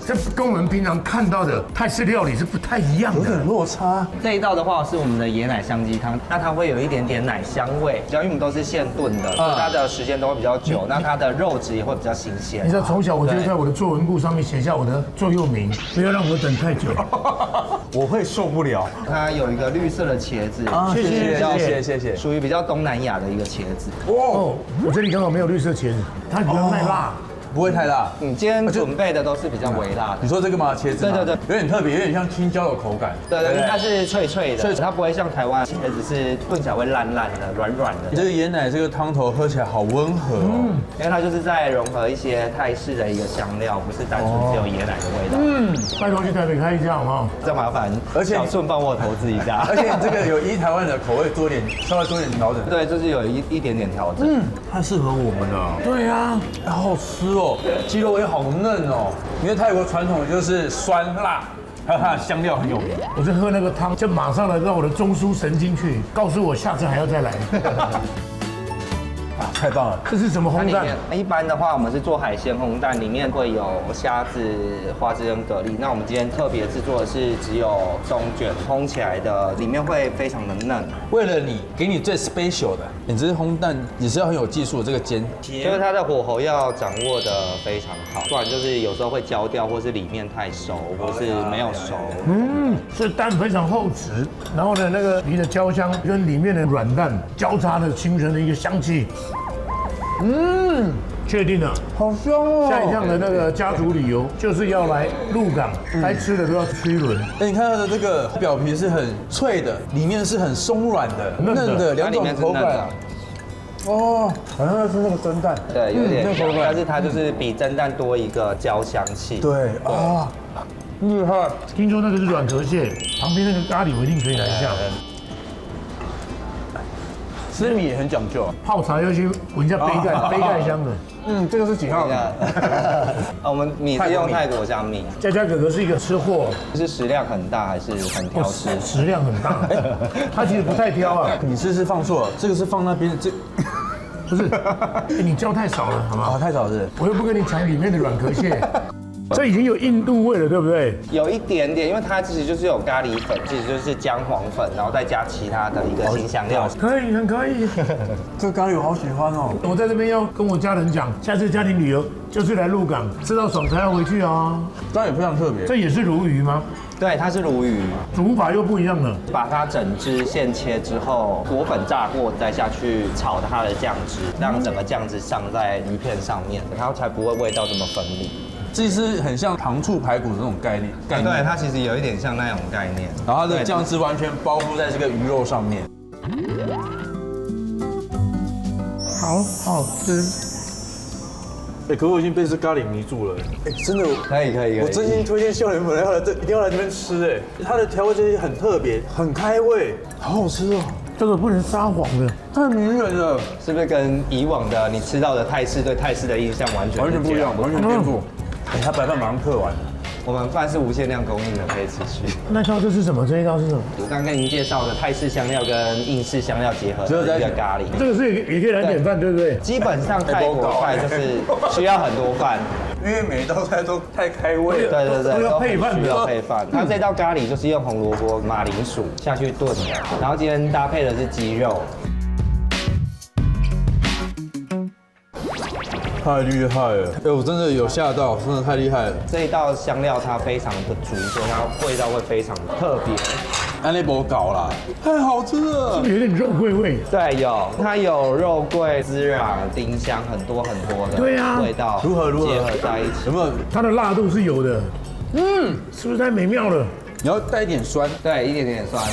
这跟我们平常看到的泰式料理是不太一样的，有点落差。这一道的话是我们的椰奶香鸡汤，那它会有一点点奶香味，因为我们都是现炖的，所以它的时间都会比较久，那它的肉质也会比较新鲜。你知道从小我就在我的作文簿上面写下我的座右铭，不要让我等太久。我会受不了。它有一个绿色的茄子，谢谢谢谢。属于比较东南亚的一个茄子。哦，我这里刚好没有绿色茄子，它比较耐辣。不会太辣。你今天准备的都是比较微辣的。你说这个吗？茄子？对，有点特别，有点像青椒的口感。对，它是脆脆的，它不会像台湾茄子是炖起来会烂烂的、软软的。这个椰奶这个汤头喝起来好温和哦，因为它就是在融合一些泰式的一个香料，不是单纯只有椰奶的味道。拜托去台北开一家好不好？这麻烦，而且小顺帮我投资一下。而且你这个有依台湾的口味稍微做一点调整。对，就是有一点点调整。太适合我们了。对啊，好好吃哦，鸡肉也好嫩哦。因为泰国传统就是酸辣，还有它的香料很有名。我在喝那个汤，就马上的让我的中枢神经去告诉我下次还要再来。啊，太棒了！这是什么烘蛋？一般的话，我们是做海鲜烘蛋，里面会有虾子、花枝跟蛤蜊。那我们今天特别制作的是只有中卷烘起来的，里面会非常的嫩。为了你，给你最 special 的，你这烘蛋也是要很有技术的。这个煎，就是它的火候要掌握的非常好，不然就是有时候会焦掉，或是里面太熟，或是没有熟。是蛋非常厚实，然后呢，那个皮的焦香跟里面的软蛋交叉的形成的一个香气。确定了，好香哦！下一趟的那个家族旅游就是要来鹿港，该吃的都要吃一轮。哎，你看它的这个表皮是很脆的，里面是很松软的、嫩的两种口感。哦，好像是那个蒸蛋。对，有点，但是它就是比蒸蛋多一个焦香气。对啊，厉害！听说那个是软壳蟹，旁边那个咖喱我一定可以来一下。吃米也很讲究，泡茶要去闻一下杯盖香的。这个是几号？我们米是用泰国香米。佳佳哥哥是一个吃货，是食量很大还是很挑食？食量很大，他其实不太挑啊。你是放错了，这个是放那边这。不是，你浇太少了，好吗？啊，太少是。我又不跟你抢里面的软壳蟹。这已经有印度味了，对不对？有一点点，因为它其实就是有咖喱粉，其实就是姜黄粉，然后再加其他的一个新香料。可以，很可以。这个咖喱我好喜欢哦。我在这边要跟我家人讲，下次家庭旅游就是来鹿港，吃到爽才要回去哦。这也非常特别。这也是鲈鱼吗？对，它是鲈鱼，煮法又不一样了。把它整只现切之后，裹粉炸过，再下去炒它的酱汁，让整个酱汁上在鱼片上面，它才不会味道这么分离。这是很像糖醋排骨的那种概念。对，它其实有一点像那种概念。然后它的酱汁完全包覆在这个鱼肉上面，好好吃。哎，可我已经被这咖喱迷住了。哎，真的，可以。我真心推荐校园粉要来这，一定要来这边吃。哎，它的调味这些很特别，很开胃，好好吃哦。这个不能撒谎的，太迷人了，是不是跟以往的你吃到的泰式对泰式的印象完全不一样，完全颠覆？哎，它白饭马上嗑完了。我们饭是无限量供应的，可以持续。那道这是什么？这一道是什么？我刚刚跟您介绍的泰式香料跟印式香料结合的一个咖喱。这个是也可以来点饭，对不对？基本上泰国菜就是需要很多饭，因为每一道菜都太开胃了。对，都要配饭的，需要配饭。它这道咖喱就是用红萝卜、马铃薯下去炖的，然后今天搭配的是鸡肉。太厉害了！哎，我真的有吓到，真的太厉害了。这一道香料它非常的足，所以它味道会非常特别。安利波搞啦，太好吃了，是不是有点肉桂味？对，它有肉桂、孜然、丁香，很多的味道，如何结合在一起？有没有？它的辣度是有的，是不是太美妙了？你要带一点酸，对，一点酸。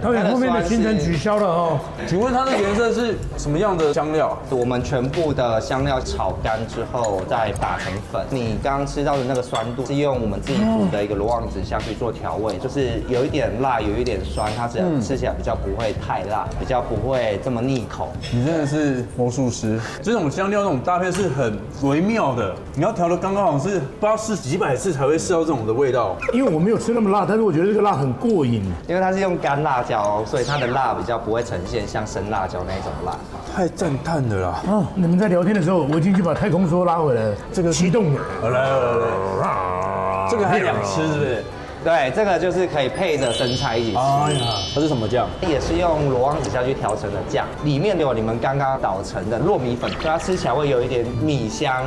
它后面的行程取消了哦。请问它的颜色是什么样的香料？我们全部的香料炒干之后再打成粉。你刚刚吃到的那个酸度是用我们自己煮的一个罗望子下去做调味，就是有一点辣，有一点酸，它吃起来比较不会太辣，比较不会这么腻口。你真的是魔术师，这种香料那种搭配是很微妙的，你要调的刚刚好，是不知道试几百次才会试到这种的味道。因为我没有吃那么辣，但是我觉得这个辣很过瘾。因为它是用干辣椒，所以它的辣比较不会呈现像生辣椒那种辣。太赞叹的啦！啊，你们在聊天的时候，我已经去把太空梭拉回来了。这个启动了，来，这个还想吃是不是？对，这个就是可以配着生菜一起吃。哎呀，它是什么酱？也是用罗望子下去调成的酱，里面有你们刚刚捣成的糯米粉，所以它吃起来会有一点米香，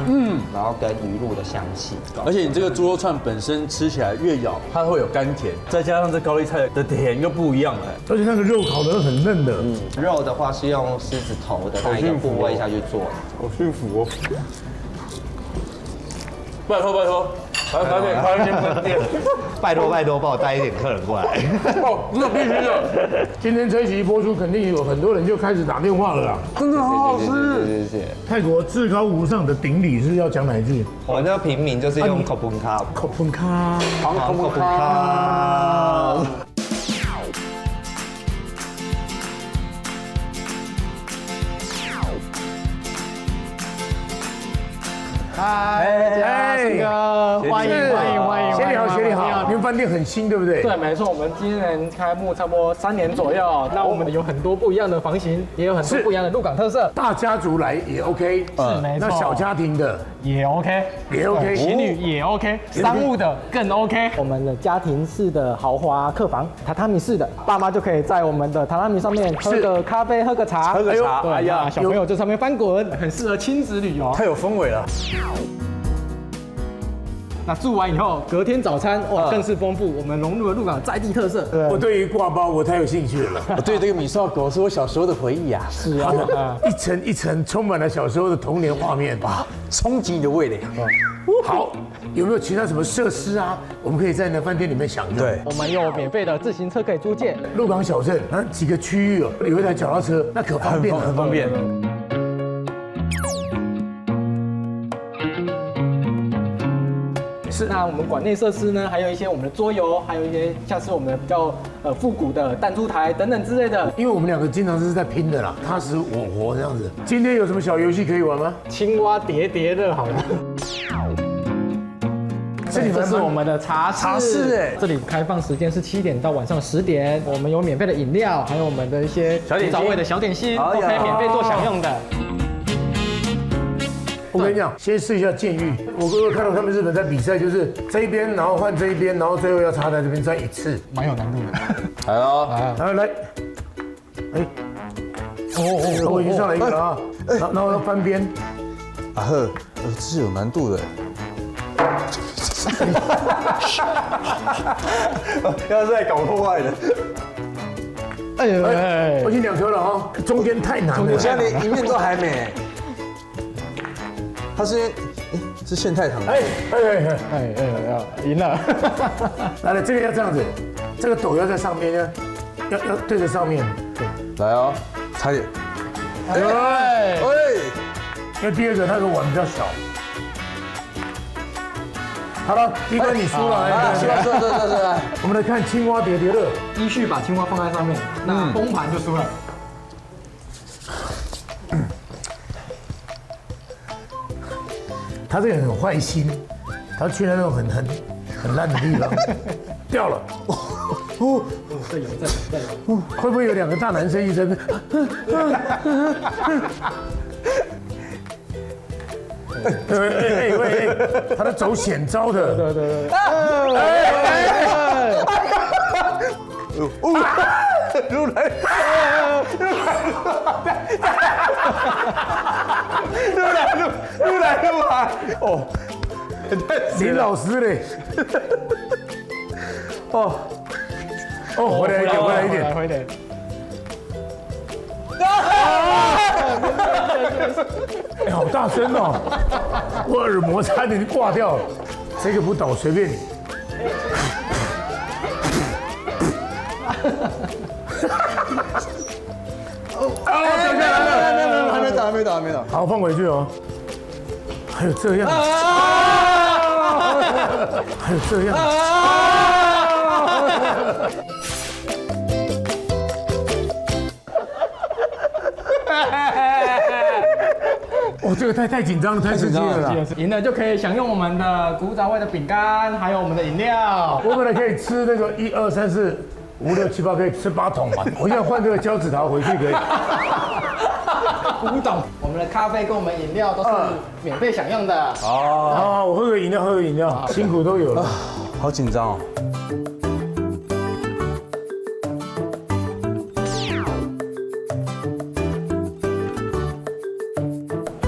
然后跟鱼露的香气。而且你这个猪肉串本身吃起来越咬，它会有甘甜，再加上这高丽菜的甜又不一样了。而且那个肉烤得很嫩的。肉的话是用狮子头的那一个部位下去做的。好幸福哦！拜托拜托，开一间分店。拜托，帮我带一点客人过来。哦，这必须的。今天这一集播出，肯定有很多人就开始打电话了啦。真的好好吃。谢谢。泰国至高无上的顶礼是要讲哪一句？我们这个平民就是用口pun卡，口pun卡，口pun卡。嗨，嘉信哥，欢迎。协理好，你们饭店很新对不对？对，没错，我们今年开幕差不多3年左右，那我们有很多不一样的房型，也有很多不一样的鹿港特色。大家族来也 OK， 是没错。那小家庭的也 OK， 也 OK， 情侣也 OK， 商务的更 OK。我们的家庭式的豪华客房，榻榻米式的，爸妈就可以在我们的榻榻米上面喝个咖啡，喝个茶，哎呀，小朋友在上面翻滚，很适合亲子旅游，太有氛围了。那住完以后，隔天早餐哇更是丰富，我们融入了鹿港在地特色。我对于挂包我太有兴趣了。对，这个米烧狗是我小时候的回忆啊。是啊，一层一层充满了小时候的童年画面吧，冲击你的味蕾。好，有没有其他什么设施啊？我们可以在那饭店里面享用。对，我们有免费的自行车可以租借。鹿港小镇那几个区域哦，有一台脚踏车，那可方便了，很方便。是，那我们馆内设施呢，还有一些我们的桌游，还有一些像是我们比较复古的弹珠台等等之类的。因为我们两个经常是在拼的啦，他死我活这样子。今天有什么小游戏可以玩吗？青蛙叠叠乐好了。这是我们的茶室，哎，这里开放时间是7点到晚上10点。我们有免费的饮料，还有我们的一些古早味的小点心，都可以免费做享用的。我跟你讲，先试一下剑玉。我哥哥看到他们日本在比赛，就是这一边，然后换这一边，然后最后要插在这边再一次，蛮有难度的。来哦，来，哎，我已经上来一个了啊，然后要翻边。啊呵，这是有难度的。要是在搞破坏的。哎呦，我已经2颗了哈，中间太难了，我现在连一面都还没。它是是现太堂。赢了。来，这个要这样子，这个斗要在上面，要对着上面。来哦，差点。因为第二个那个碗比较小。好了，第一关你输了。是。我们来看青蛙叠叠乐，依序把青蛙放在上面，那崩盘就输了。他这个人很坏心，他去那种很烂的地方，掉了。再有。会不会有2个大男生一直？他在走险招的。对。入来。哦，林老师嘞。回来一点。哎，好大声哦！我耳膜差点挂掉了。这个不倒，随便你。掉下来了，还没倒。好，放回去哦。还有这样。这个太紧张了，太刺激了。赢了就可以享用我们的古早味的饼干，还有我们的饮料。我本来可以吃那个1、2、3、4、5、6、7、8，可以吃8桶吧。我现在换这个胶纸条回去可以。古董，我们的咖啡跟我们饮料都是免费享用的。我喝个饮料，辛苦都有了。好紧张哦。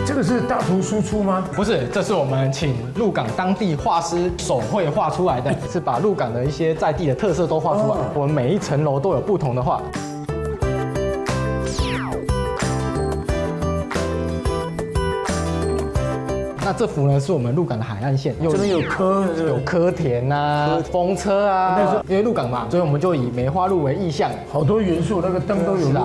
这个是大图输出吗？不是，这是我们请鹿港当地画师手绘画出来的，是把鹿港的一些在地的特色都画出来。我们每一层楼都有不同的画。那这幅呢是我们鹿港的海岸线，这边有柯田啊、风车啊，因为鹿港嘛，所以我们就以梅花鹿为意象，好多元素，那个灯都有鹿。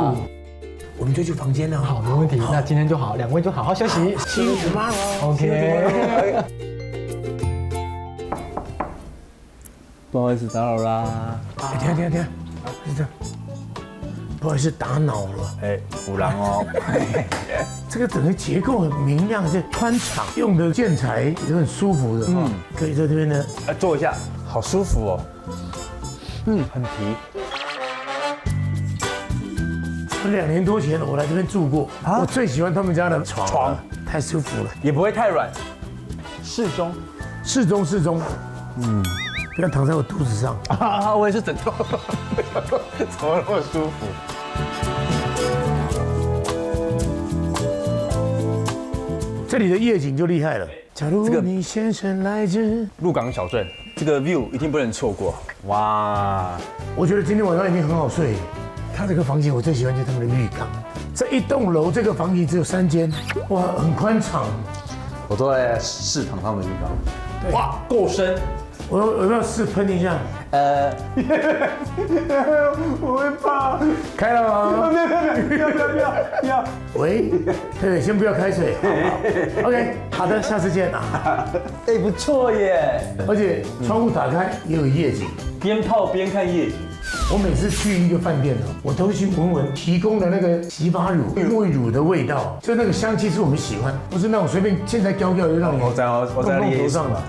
我们就去房间了。好，没问题。那今天就好，两位就好好休息。See you tomorrow. OK。不好意思打扰啦。等下，不好意思打扰了。哎，虎狼哦。这个整个结构很明亮，是宽敞，用的建材也很舒服的。可以在这边呢，坐一下，好舒服哦。很皮。2年多前我来这边住过，我最喜欢他们家的床，太舒服了，也不会太软，适中。不要躺在我肚子上。我也是枕头，怎么那么舒服？这里的夜景就厉害了。假如你先生来自鹿港小镇，这个 view 一定不能错过。哇，我觉得今天晚上一定很好睡。他这个房间我最喜欢就是他们的浴缸，这一栋楼这个房间只有3间，哇，很宽敞。我都在试躺他们的浴缸，哇，够深。我要不要试喷一下？我会怕。开了吗？不要。喂，对，先不要开水。OK， 好的，下次见啊。哎，不错耶，而且窗户打开也有夜景，边泡边看夜景。我每次去一个饭店我都会去闻闻提供的那个洗发乳、沐浴乳的味道，就那个香气是我们喜欢，不是那种随便现在浇就让你我在弄头上了。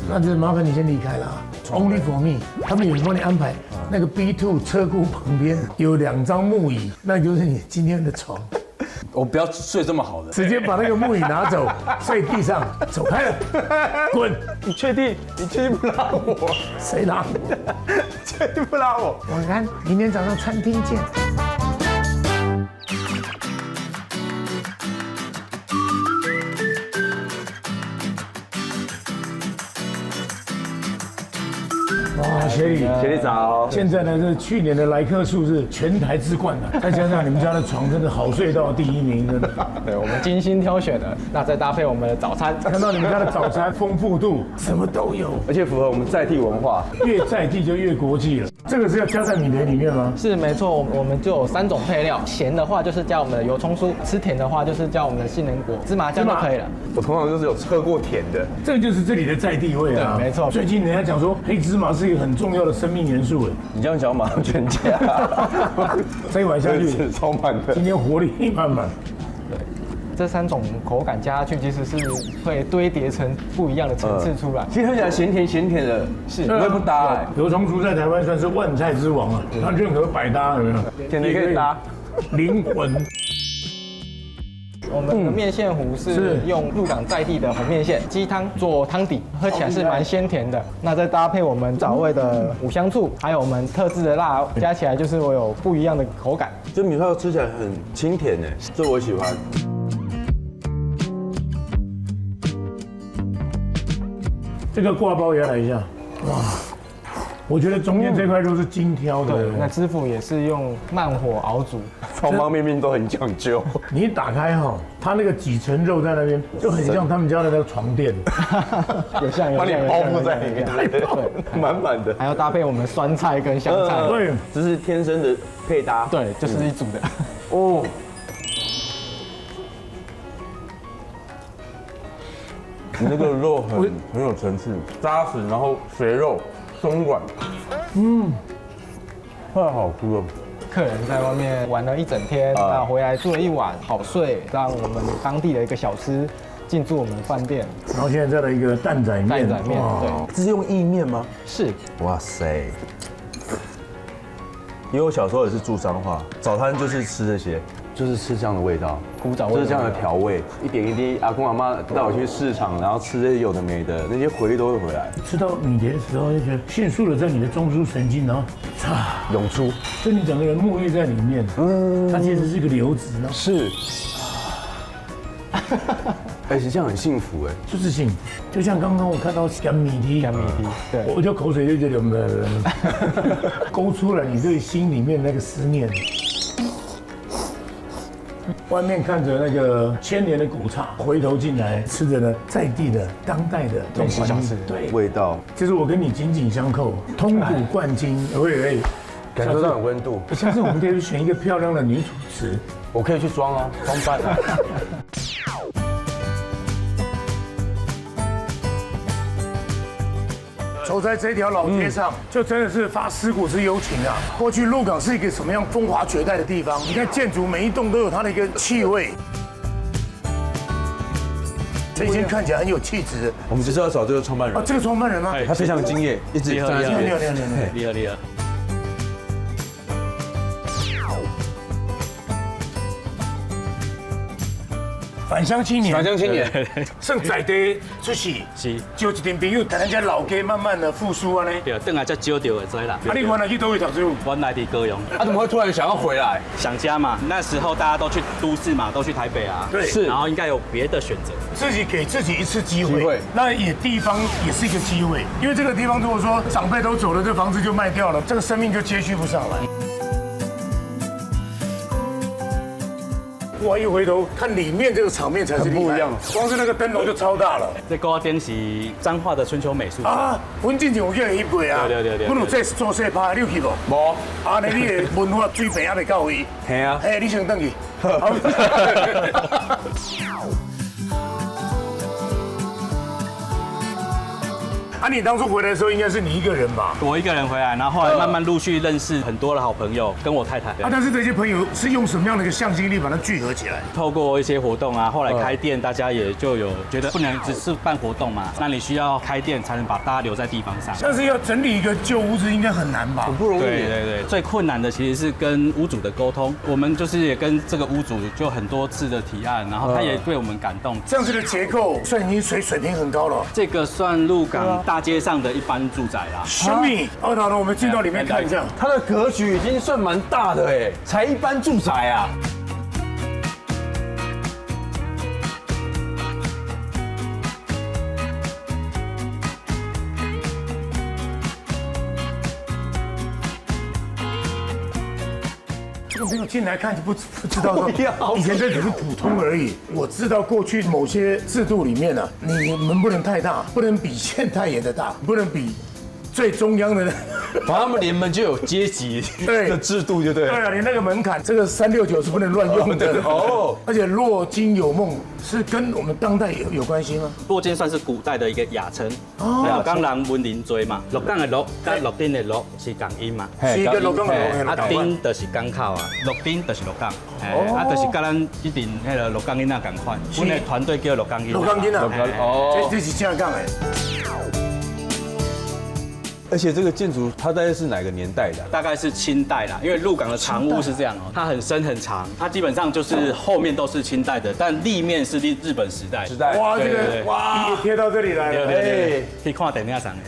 那就麻烦你先离开了。Only for me， 他们有帮你安排那个 B2 车库旁边有2张木椅，那就是你今天的床。我不要睡这么好的，直接把那个木椅拿走，睡地上，走开了，滚！你确定不拉我？谁拉我？确定不拉我？晚安，明天早上餐厅见。哇，协理早。现在呢是去年的来客数是全台之冠的，再加上你们家的床真的好睡到第1名，真的。对，我们精心挑选的，那再搭配我们的早餐，看到你们家的早餐丰富度，什么都有，而且符合我们在地文化，越在地就越国际了。这个是要加在米雷里面吗？是没错，我们就有3种配料，咸的话就是加我们的油葱酥，吃甜的话就是加我们的杏仁果、芝麻酱就可以了。我通常就是有喝过甜的，这个就是这里的在地味啊。对，没错。最近人家讲说黑芝麻是一个很重要的生命元素，你这样讲马上全家，这一碗下去超满的，今天活力满满。这3种口感加下去，其实是会堆叠成不一样的层次出来。其实喝起来咸甜的，是不会不搭。油葱酥在台湾算是万菜之王啊，它任何百搭有没有？甜的可以搭，灵魂。我们的面线糊是用鹿港在地的红面线、鸡汤做汤底，喝起来是蛮鲜甜的。那再搭配我们早味的五香醋，还有我们特制的辣，加起来就是会有不一样的口感。这米饭吃起来很清甜呢，这我喜欢。这个挂包也要来一下，哇！我觉得中间这块肉是精挑的。对，那师傅也是用慢火熬煮，方方面面都很讲究。你一打开哈，它那个几层肉在那边，就很像他们家的那个床垫，有像把你包覆在里面，对，满满的。还要搭配我们酸菜跟香菜，对，这是天生的配搭。对，就是一组的。哦。你那个肉很有层次，扎实，然后肥肉松软，太好吃了。客人在外面玩了一整天，那回来住了一晚，好睡，让我们当地的一个小吃进驻我们饭店。然后现在再来一个蛋仔面，对，这是用意面吗？是。哇塞！因为我小时候也是住彰化，早餐就是吃这些。就是吃这样的味道，古早味就是这样的调味，一点一滴。阿公阿妈带我去市场，然后吃这些有的没的，那些回忆都会回来。吃到米蝶的时候，就觉得迅速的在你的中枢神经，然后涌出，就你整个人沐浴在里面。它其实是一个流质呢。是。而且这样很幸福哎，就是幸福。就像刚刚我看到干米梯，对，我就口水就觉得勾出了你对心里面那个思念。外面看着那个千年的古刹，回头进来吃着呢在地的当代的东西，对，味道，就是我跟你紧紧相扣，通古贯今，感受到有温度。下次我们可以选一个漂亮的女主持，我可以去装啊，装扮啊。走在这条老街上，就真的是发思古之幽情啊！过去鹿港是一个什么样风华绝代的地方？你看建筑每一栋都有它的一个气味。这间看起来很有气质。我们就是要找这个创办人。这个创办人吗？他非常敬业，一直站在这边。厉害。返乡青年，剩在地出事，是就一群朋友，带咱家老街慢慢的复苏啊呢。对，等下才少到的知啦。你原来去倒位读书？原来在高雄。他怎么会突然想要回来？想家嘛，那时候大家都去都市嘛，都去台北啊。对，是。然后应该有别的选择。自己给自己一次机会，那地方也是一个机会，因为这个地方如果说长辈都走了，这房子就卖掉了，这个生命就接续不上来。哇！一回头看里面这个场面才是不一样，光是那个灯笼就超大了。这高点是彰化的春秋美术啊，阮之前有叫伊过啊，对。阮有在做细趴，你有去无？无。啊，那你的文化水平还未到位。系啊。你先等去。啊，你当初回来的时候应该是你一个人吧？我一个人回来，然后后来慢慢陆续认识很多的好朋友，跟我太太。啊，但是这些朋友是用什么样的一个向心力把它聚合起来？透过一些活动啊，后来开店，大家也就有觉得不能只是办活动嘛，那你需要开店才能把大家留在地方上。但是要整理一个旧屋子应该很难吧？很不容易。对，最困难的其实是跟屋主的沟通。我们就是也跟这个屋主就很多次的提案，然后他也对我们感动。这样子的结构算已经水平很高了。这个算鹿港大街上的一般住宅啦。小米，好的，我们进到里面看一下。它的格局已经算蛮大的哎，才一般住宅啊。这个没有进来看就不知道说，以前这只是普通而已。我知道过去某些制度里面呢，你门不能太大，不能比县太爷的大，不能比最中央的。反正他们联盟就有阶级的制度，就对。对啊，连那个门槛，这个369是不能乱用的哦。而且落金有梦是跟我们当代有关系吗？落金算是古代的一个雅称。鹿港人文林多嘛，鹿港的鹿跟鹿丁的鹿是同音嘛。是一个鹿港的鹿。啊，丁就是港口啊，鹿丁就是鹿港。啊，就是跟咱一定那个鹿港囡仔同款。阮的团队叫鹿港囡仔。鹿港囡仔。哦，这是正港的。而且这个建筑它大概是哪个年代的？大概是清代啦，因为鹿港的长屋是这样哦，它很深很长，它基本上就是后面都是清代的，但立面是日本时代。哇，这个哇，也贴到这里来了，对，可以看电影上的。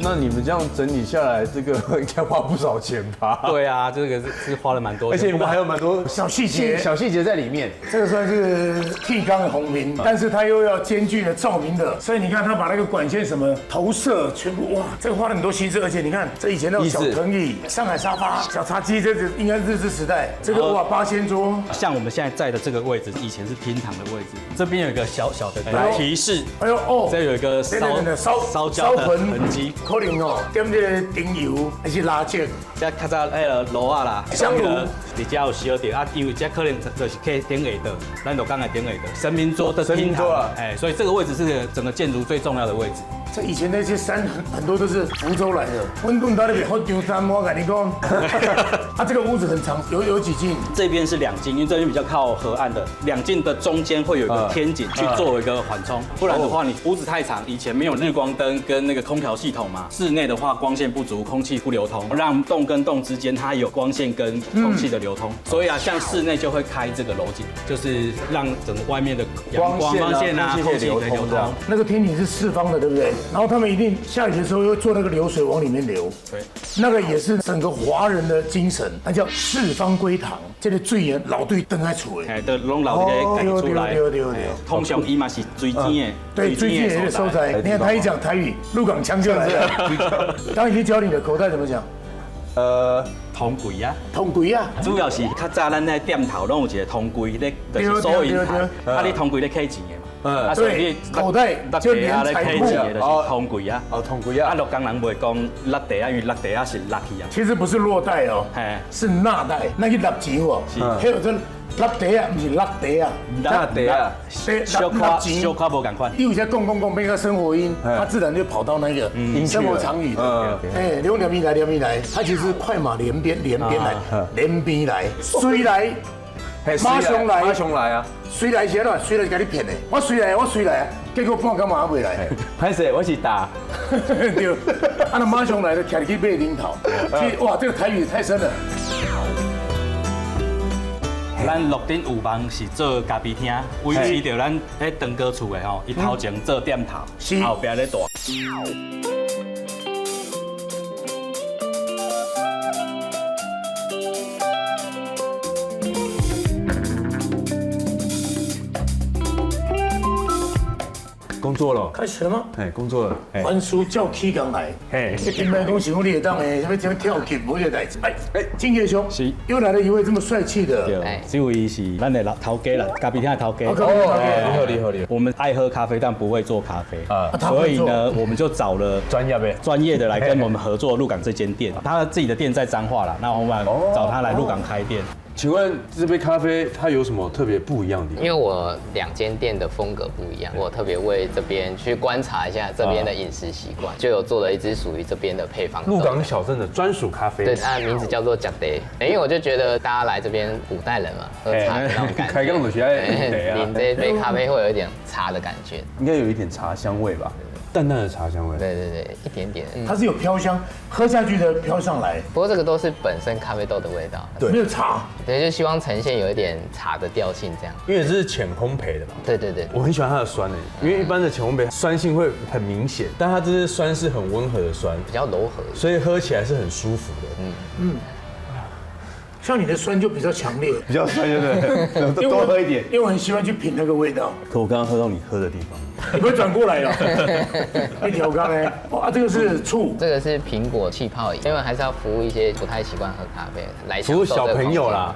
那你们这样整理下来，这个应该花不少钱吧？对啊，这个是花了蛮多钱，而且你们还有蛮多小细节在里面。这个算是剃钢的红屏，但是它又要兼具了照明的，所以你看它把那个管线什么投射全部，哇，这个花了很多心思。而且你看这以前那种小藤椅、上海沙发、小茶几，这应该是日治时代。这个哇，8000桌。像我们现在在的这个位置，以前是厅堂的位置，这边有一个小小的提示。哎呦哦，这有一个烧焦的痕迹。可能哦，点这个丁油还是蜡烛，这较早那个炉啊啦，香炉，你家有烧到啊，因为这可能就是可以顶下的，咱鹿港的顶下的神明桌的厅堂，哎，所以这个位置是整个建筑最重要的位置。这以前那些山很多都是福州来的。温顿到那边好丢山，我跟你讲。啊，这个屋子很长，有几进？这边是2进，因为这边比较靠河岸的，2进的中间会有一个天井去作为一个缓冲，不然的话你屋子太长，以前没有日光灯跟那个空调系统嘛，室内的话光线不足，空气不流通，让洞跟洞之间它有光线跟空气的流通，所以啊，像室内就会开这个楼井，就是让整个外面的阳光线啊、空气的流通。那个天井是4方的，对不对？然后他们一定下雨的时候会做那个流水往里面流。对，那个也是整个华人的精神，那叫4方归堂。这个水源老对灯在出的，哎，都拢老这个改出来。对。通常伊嘛是最尖的，对，最近的所在。你看他一讲台语，鹿港腔就来了。刚已经教你的口袋怎么讲？通柜啊，通柜啊，主要是较早咱在店头拢有一个通柜咧，就是收银台，啊，你通柜咧开钱的嘛，啊，所以你口袋就连财富就是通柜啊，通柜啊，啊，鹿港人袂讲落地啊，因为落地啊是落去啊，其实不是落袋哦，是纳袋，那去纳钱哦，还有这落地啊，不是落地啊，落地啊，小可无共款。你有些讲变个生活音，它自然就跑到那个生活常语的。哎，连咪来，它其实快马连边来，连边来，水来，马上来啊！水来是哪？水来给你骗的，我水来啊，结果半干嘛未来？歹势，我是打。对，啊那马上来的，徛去买顶头。哇，这个台语太深了。咱鹿顶有房是做咖啡厅，维持着咱迄长哥厝的吼，伊头前做店头，后壁咧大。工作了，开始了吗？哎，工作了。番薯叫起工来，哎，今摆讲想你会当诶，什么跳级无这代志。哎，金爷兄，是又来了一位这么帅气的，对，这位是咱的老头家啦，咖啡厅的头家。你好。我们爱喝咖啡，但不会做咖啡啊，所以呢，我们就找了专业的来跟我们合作鹿港这间店。他自己的店在彰化啦，那我们找他来鹿港开店。请问这杯咖啡它有什么特别不一样的地方？因为我2间店的风格不一样，我特别为这边去观察一下这边的饮食习惯，就有做了一支属于这边的配方。鹿港小镇的专属咖啡，对，它的名字叫做假茶。因为我就觉得大家来这边古代人嘛，喝茶的那种感觉，开杠子学爱饮这杯咖啡会有一点茶的感觉，应该有一点茶香味吧。淡淡的茶香味，对，一点点，它是有飘香，喝下去的飘上来。不过这个都是本身咖啡豆的味道，对，没有茶，对，就希望呈现有一点茶的调性这样。因为这是浅烘焙的嘛，对，我很喜欢它的酸因为一般的浅烘焙酸性会很明显，但它这是酸是很温和的酸，比较柔和，所以喝起来是很舒服的。像你的酸就比较强烈，比较酸，对，多喝一点，因为我很喜欢去品那个味道。可我刚刚喝到你喝的地方，你不会转过来了？一条缸呢？哇，这个是醋，这个是苹果气泡饮，因为还是要服务一些不太习惯喝咖啡来服务小朋友啦，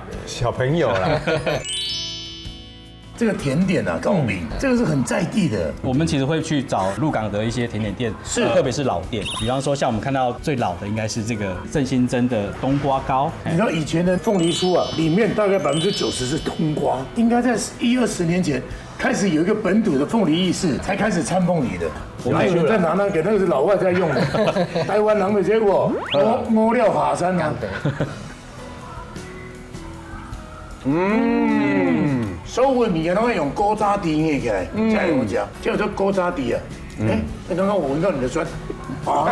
这个甜点啊，高明，这个是很在地的。我们其实会去找鹿港的一些甜点店，特别是老店，比方说像我们看到最老的应该是这个郑新珍的冬瓜糕。你知道以前的凤梨酥啊，里面大概90%是冬瓜，应该在10-20年前开始有一个本土的凤梨意识，才开始掺凤梨的。我们有在拿那个是老外在用的，台湾人的结果摸料爬山啊。所有的物件都要用古早地硬起来，才好吃，叫做古早地啊。刚刚我闻到你的酸，破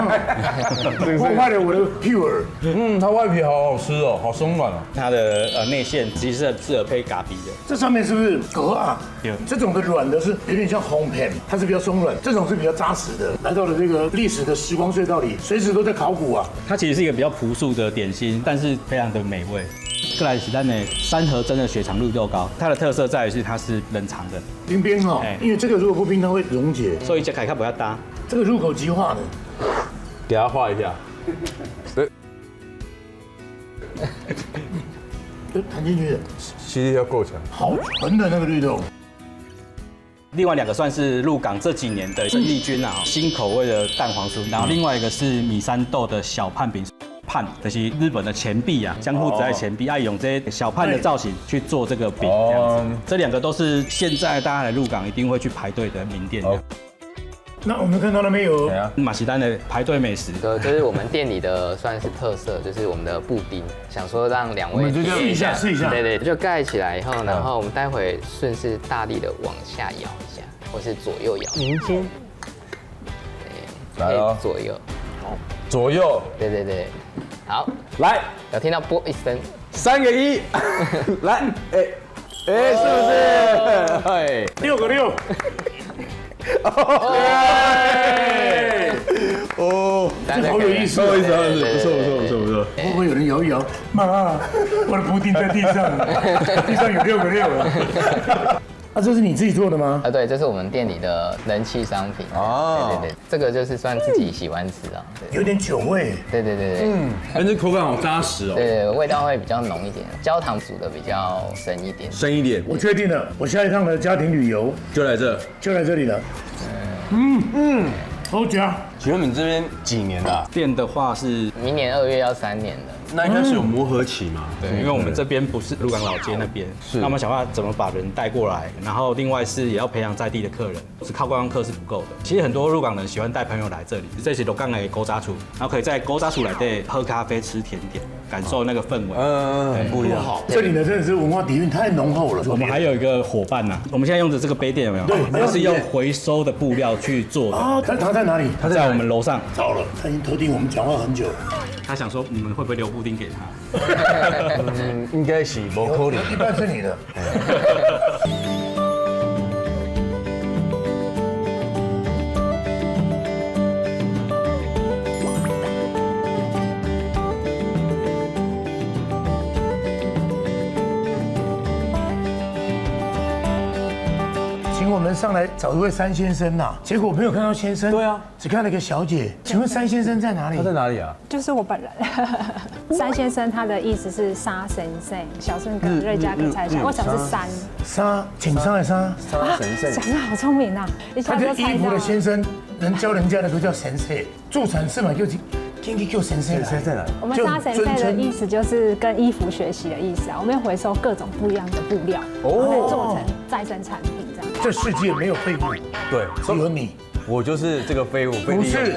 坏了我的 pure。它外皮好好吃哦，好松软哦。它的内馅其实是很适合配咖啡的。这上面是不是蛤啊？对，这种的软的是有点像烘焙，它是比较松软，这种是比较扎实的。来到了这个历史的时光隧道里，随时都在考古啊。它其实是一个比较朴素的点心，但是非常的美味。再来是咱的三合真的血肠绿豆糕，它的特色在于是它是冷藏的，冰冰哦，因为这个如果不冰它会溶解，所以这开它不要搭。这个入口即化的，给它画一下。弹进去的，吸力要够强，好纯的那个绿豆。另外2个算是鹿港这几年的生力军啊，新口味的蛋黄酥，然后另外一个是米山豆的小判饼。判就是日本的钱币啊，江户时代钱币，爱用这些小判的造型去做这个饼，这样子。这2个都是现在大家来鹿港一定会去排队的名店。那我们看到那边有马其丹的排队美食，对，这是我们店里的算是特色，就是我们的布丁，想说让两位体验试一下，试一下。对对，就盖起来以后，然后我们待会顺势大力的往下摇一下，或是左右摇。您先。对，来哦，左右。左右。对对对，好，来，有听到啵一声，3个1，来，哎，是不是？哎，6个6。哦，这好有意思，好有意思，不错。会不会有人摇一摇？妈，我的布丁在地上，地上有6个6了。啊，这是你自己做的吗？啊，对，这是我们店里的人气商品。哦，对，这个就是算自己喜欢吃啊，有点酒味。对，而且口感好扎实哦。对，味道会比较浓一点，焦糖煮的比较深一点。我确定了，我下一趟的家庭旅游就来这里了。好佳。请问你这边几年了？店的话是明年2月要3年了。那应该是有磨合期嘛？对，因为我们这边不是鹿港老街那边，那我们想办法怎么把人带过来，然后另外是也要培养在地的客人，只靠观光客是不够的。其实很多鹿港人喜欢带朋友来这里，这些都刚来勾扎处，然后可以在勾扎处来对喝咖啡、吃甜点，感受那个氛围。很不一样。这里呢真的是文化底蕴太浓厚了。我们还有一个伙伴呐，我们现在用的这个杯垫有没有？对，它是用回收的布料去做的。啊，他在哪里？他在我们楼上。糟了，他已经偷听我们讲话很久了。他想说你们会不会留布丁给他？应该是不可能，一半是你的。请我们上来找一位3先生呐，结果我没有看到先生，对啊，只看了一个小姐。请问3先生在哪里？他在哪里啊？就是我本人。3先生他的意思是沙神圣，小顺跟瑞佳可以猜一下，为什么是山？沙，请上来沙。沙神圣，讲得好聪明啊！他这衣服的先生能教人家的都叫神圣，助产士嘛就叫神圣。神圣在哪里？我们沙神圣的意思就是跟衣服学习的意思啊，我们要回收各种不一样的布料，然后做成再生产品这样。这世界没有废物，对，只有你。我就是这个废物，不是，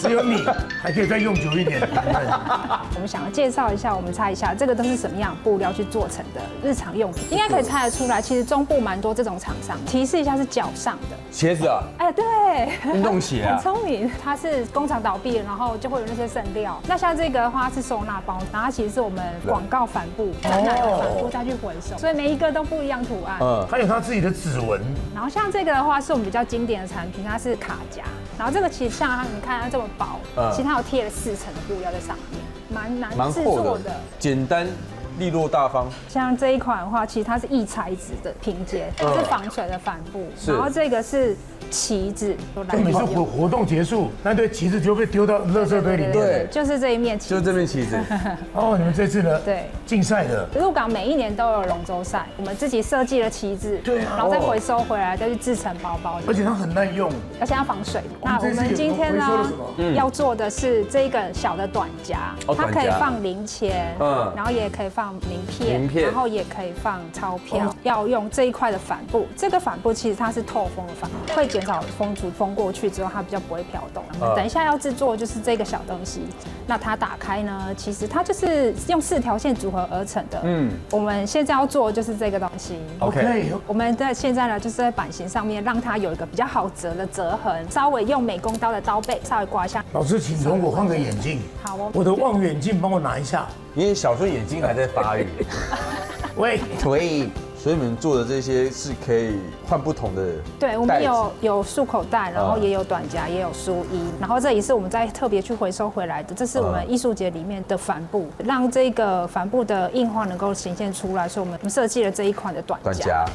只有你还可以再用久一点。我们想要介绍一下，我们猜一下，这个都是什么样布料去做成的日常用品，应该可以猜得出来。其实中部蛮多这种厂商。提示一下，是脚上的鞋子啊？哎，对，运动鞋啊，很聪明。它是工厂倒闭了，然后就会有那些剩料。那像这个的话是收纳包，然后它其实是我们广告帆布、展览的帆布再去回收，所以每一个都不一样图案。还有它自己的指纹。然后像这个的话是我们比较经典的产品，它是卡夹。然后这个其实像你看它这么薄，其实它有贴了4层的布料在上面，蛮制作的，简单利落大方。像这一款的话，其实它是异材质的拼接，是防水的帆布，然后这个是旗子，就每次活动结束，那堆旗子就被丢到垃圾堆里面。对，就是这一面旗子，就是这面旗子。哦，你们这次呢？对，竞赛的。鹿港每一年都有龙舟赛，我们自己设计了旗子，对，然后再回收回来，再去制成包包。而且它很耐用，而且要防水。那我们今天呢，要做的是这个小的短夹，它可以放零钱，然后也可以放名片，然后也可以放钞票。要用这一块的帆布，这个帆布其实它是透风的帆布，会减少风阻。风过去之后，它比较不会飘动。等一下要制作就是这个小东西，那它打开呢，其实它就是用4条线组合而成的。我们现在要做的就是这个东西。OK，我们在现在呢，就是在版型上面让它有一个比较好折的折痕，稍微用美工刀的刀背稍微刮一下。老师，请容我换个眼镜。好哦。我的望远镜帮我拿一下，因为小顺眼睛还在发育。喂，所以你们做的这些是可以换不同的，对，我们有束口袋，然后也有短夹，也有书衣，然后这也是我们在特别去回收回来的，这是我们艺术节里面的帆布，让这个帆布的印花能够显现出来，所以我们设计了这一款的短夹。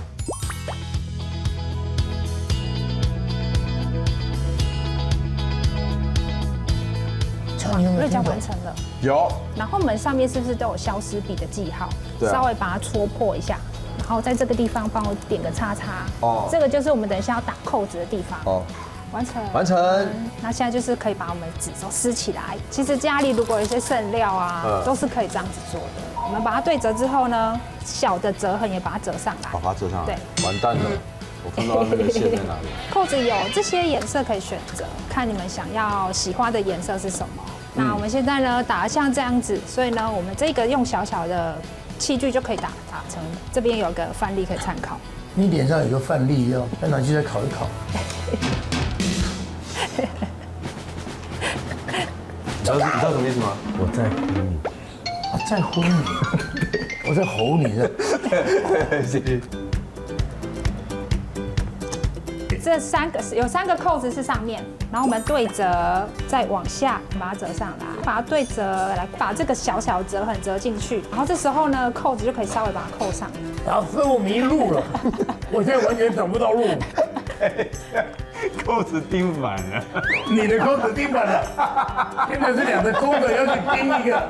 瑞佳完成了，有。然后门上面是不是都有消失笔的记号？稍微把它戳破一下。然后在这个地方帮我点个叉叉，这个就是我们等一下要打扣子的地方。完成。那现在就是可以把我们纸都撕起来。其实家里如果有一些剩料啊，都是可以这样子做的。我们把它对折之后呢，小的折痕也把它折上来。把它折上来。对，完蛋了。我看到那个线在哪里？扣子有这些颜色可以选择，看你们想要喜欢的颜色是什么。那我们现在呢打像这样子，所以呢我们这个用小小的器具就可以打成。这边有个范例可以参考。你脸上有个范例哦，要拿去再烤一烤。你知道什么意思吗？我在乎你，我在乎你，我在吼你的。谢谢。这有三个扣子是上面，然后我们对折，再往下把它折上来，把它对折来，把这个小小折痕折进去，然后这时候呢，扣子就可以稍微把它扣上。老师，我迷路了，我现在完全找不到路。扣子钉反了，你的扣子钉反了，现在是两个钩子要去钉一个。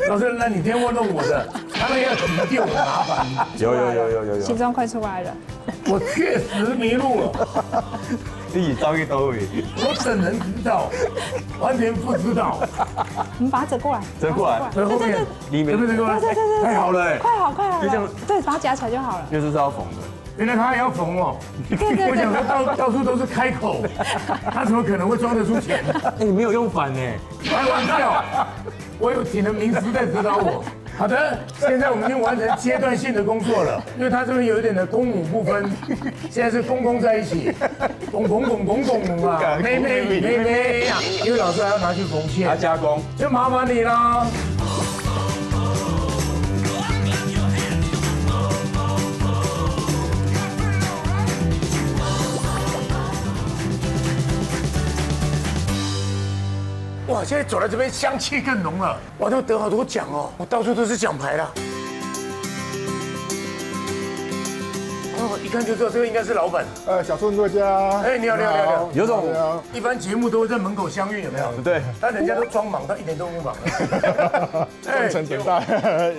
老师，那你天我弄我的，他们要急救很麻烦。有，形状快出来了。我确实迷路了。你招一兜里，我怎能知道？完全不知道。我们把它折过来，折过来，在后面，里面对，太好了，快好，就这样，对，把它夹起来就好了。就是要缝的。原来他还要缝哦！对我想说到处都是开口，他怎么可能会装得出钱？你没有用反呢？开玩笑，我有请了名师在指导我。好的，现在我们已经完成阶段性的工作了，因为它这边有一点的公母不分，现在是公在一起，公啊，妹呀，因为老师还要拿去缝线，还加工，就麻烦你啦。哇，现在走到这边香气更浓了，我都得好多奖哦，我到处都是奖牌啦。哦，一看就知道这个应该是老板。小顺作家。你好。有种一般节目都会在门口相遇，有没有？对。但人家都装忙，他一点都不忙。真诚等待。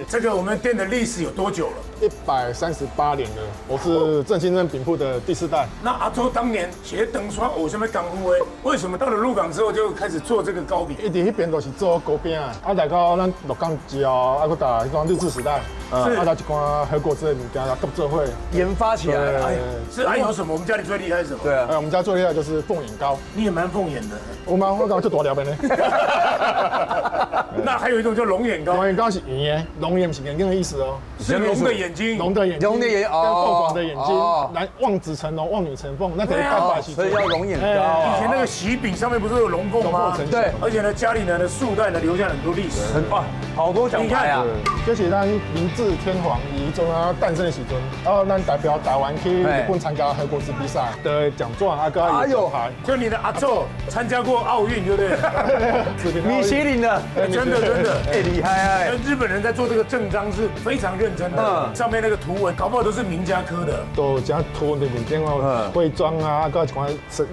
这个我们店的历史有多久了？138年了，我是郑兴任饼铺的第4代。那阿周当年学等刷偶什么港呼诶，为什么到了鹿港之后就开始做这个糕饼？一直那边都是做糕饼啊，来到咱鹿港之后，还佫打迄种日治时代，来一寡和果子的物件来合作会研发起来。是还有什么？我们家里最厉害是什么？对啊，我们家最厉害就是凤眼糕。你也蛮凤眼的。我刚就大条边呢。那还有一种叫龙眼糕。龙眼糕是圆的，龙眼不是眼睛的意思哦，是龙的眼睛。龙的眼睛，跟凤凰的眼睛，来望子成龙，望女成凤，那可以拜拜去。所以叫龙眼糕。以前那个喜饼上面不是有龙凤吗？对。而且呢，家里呢的树代呢留下很多历史。很棒，好多奖牌啊！这是咱明治天皇伊阵啊诞生的时阵，然后咱代表台湾去日本参加和果子比赛的奖状啊，跟奖牌。就你的阿祖参加过奥运，对不对？米其林的，真的，厉害！日本人在做这个正章是非常认真的，上面那个图文搞不好都是名家科的，都讲图文的面顶哦，徽章啊，各种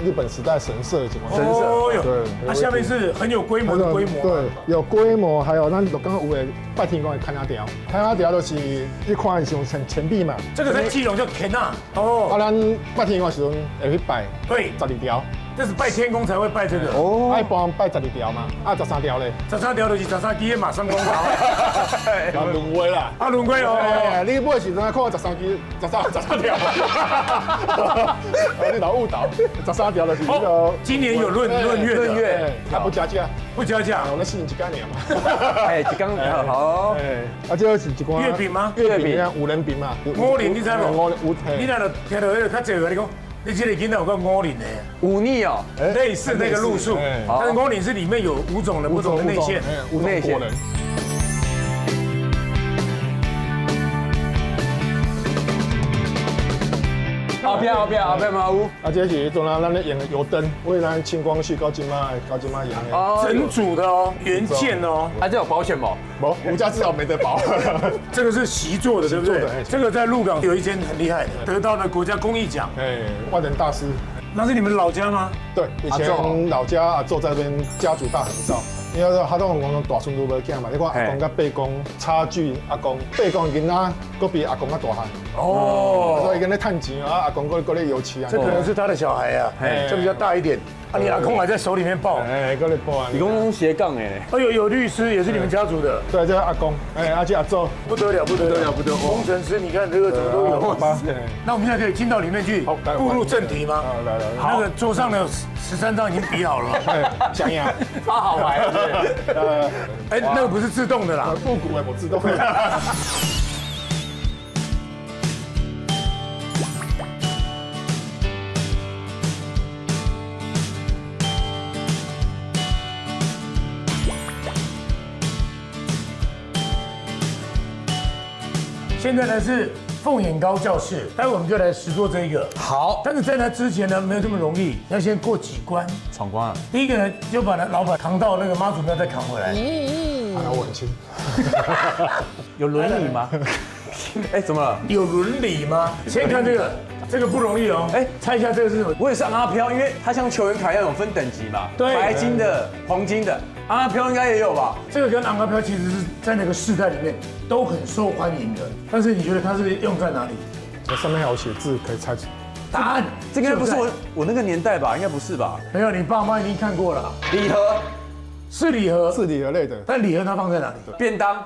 日本时代神社的情况。神社，对，它下面是很有规模的规模，对，有规模，还有咱鹿港有的拜天公的看阿条，看阿条就是一款像钱币嘛，这个在基隆叫田呐，哦，啊，咱拜天公的时候会去拜，对，12条。这是拜天公才会拜这个哦，一般拜12条嘛，啊13条嘞，13条就是13支的马上公头，啊轮回啦，啊轮回哦，你买时阵看13支13条，你老误导，13条就是那个。今年有闰月，它不加价，不加价，我那4年1年嘛，哎，一缸好，啊这是一罐月饼吗？月饼啊，5仁饼嘛，5仁你知无？你那就听到那个较济话你讲。你这个囡仔有个5仁的，忤逆哦，类似那个路数，但是5仁是里面有5种的不同的内馅，内馅。后边嘛有，啊，这是做咱咧用的油灯，为咱清光绪高金马用的，整组的哦，原件哦，啊，这有保险吗？无，我家至少没得保。这个是习做的，对不对？这个在鹿港有一间很厉害的，得到了国家工艺奖，万人大师。那是你们老家吗？对，以前老家阿祖在这边家族大横扫。因为他都讲大孙都无囝嘛，你看阿公甲伯公差距，阿公伯公囡仔都比阿公较大汉。哦，所以跟那探钱啊，阿公过来油漆啊。这可能是他的小孩啊，这比较大一点。啊，你阿公还在手里面抱，过来抱啊。你公斜杠哎，哦有律师也是你们家族的，对，这阿公，阿姐阿祖，不得了，工程师，你看这个怎么都有。那我们现在可以进到里面去，步入正题吗？来，那个桌上的13张已经比好了，想呀，超好玩。那个不是自动的啦，复古我自动的。现在呢是凤眼糕教室，待会我们就来实做这一个。好，但是在那之前呢，没有这么容易，要先过几关。闯关啊！第一个呢，就把那老板扛到那个妈祖庙，再扛回来。我很轻。有伦理吗？哎，怎么了？有伦理吗？先看这个。这个不容易哦，哎，猜一下这个是什么？我也是阿飘，因为它像球员卡一样有分等级嘛，对，白金的、黄金的，阿飘应该也有吧？这个跟阿飘其实是在那个世代里面都很受欢迎的，但是你觉得它是用在哪里？这上面还有写字，可以猜出答案。这个不是我那个年代吧？应该不是吧？没有，你爸妈已经看过了。礼盒是礼盒，是礼盒类的，但礼盒它放在哪里？便当。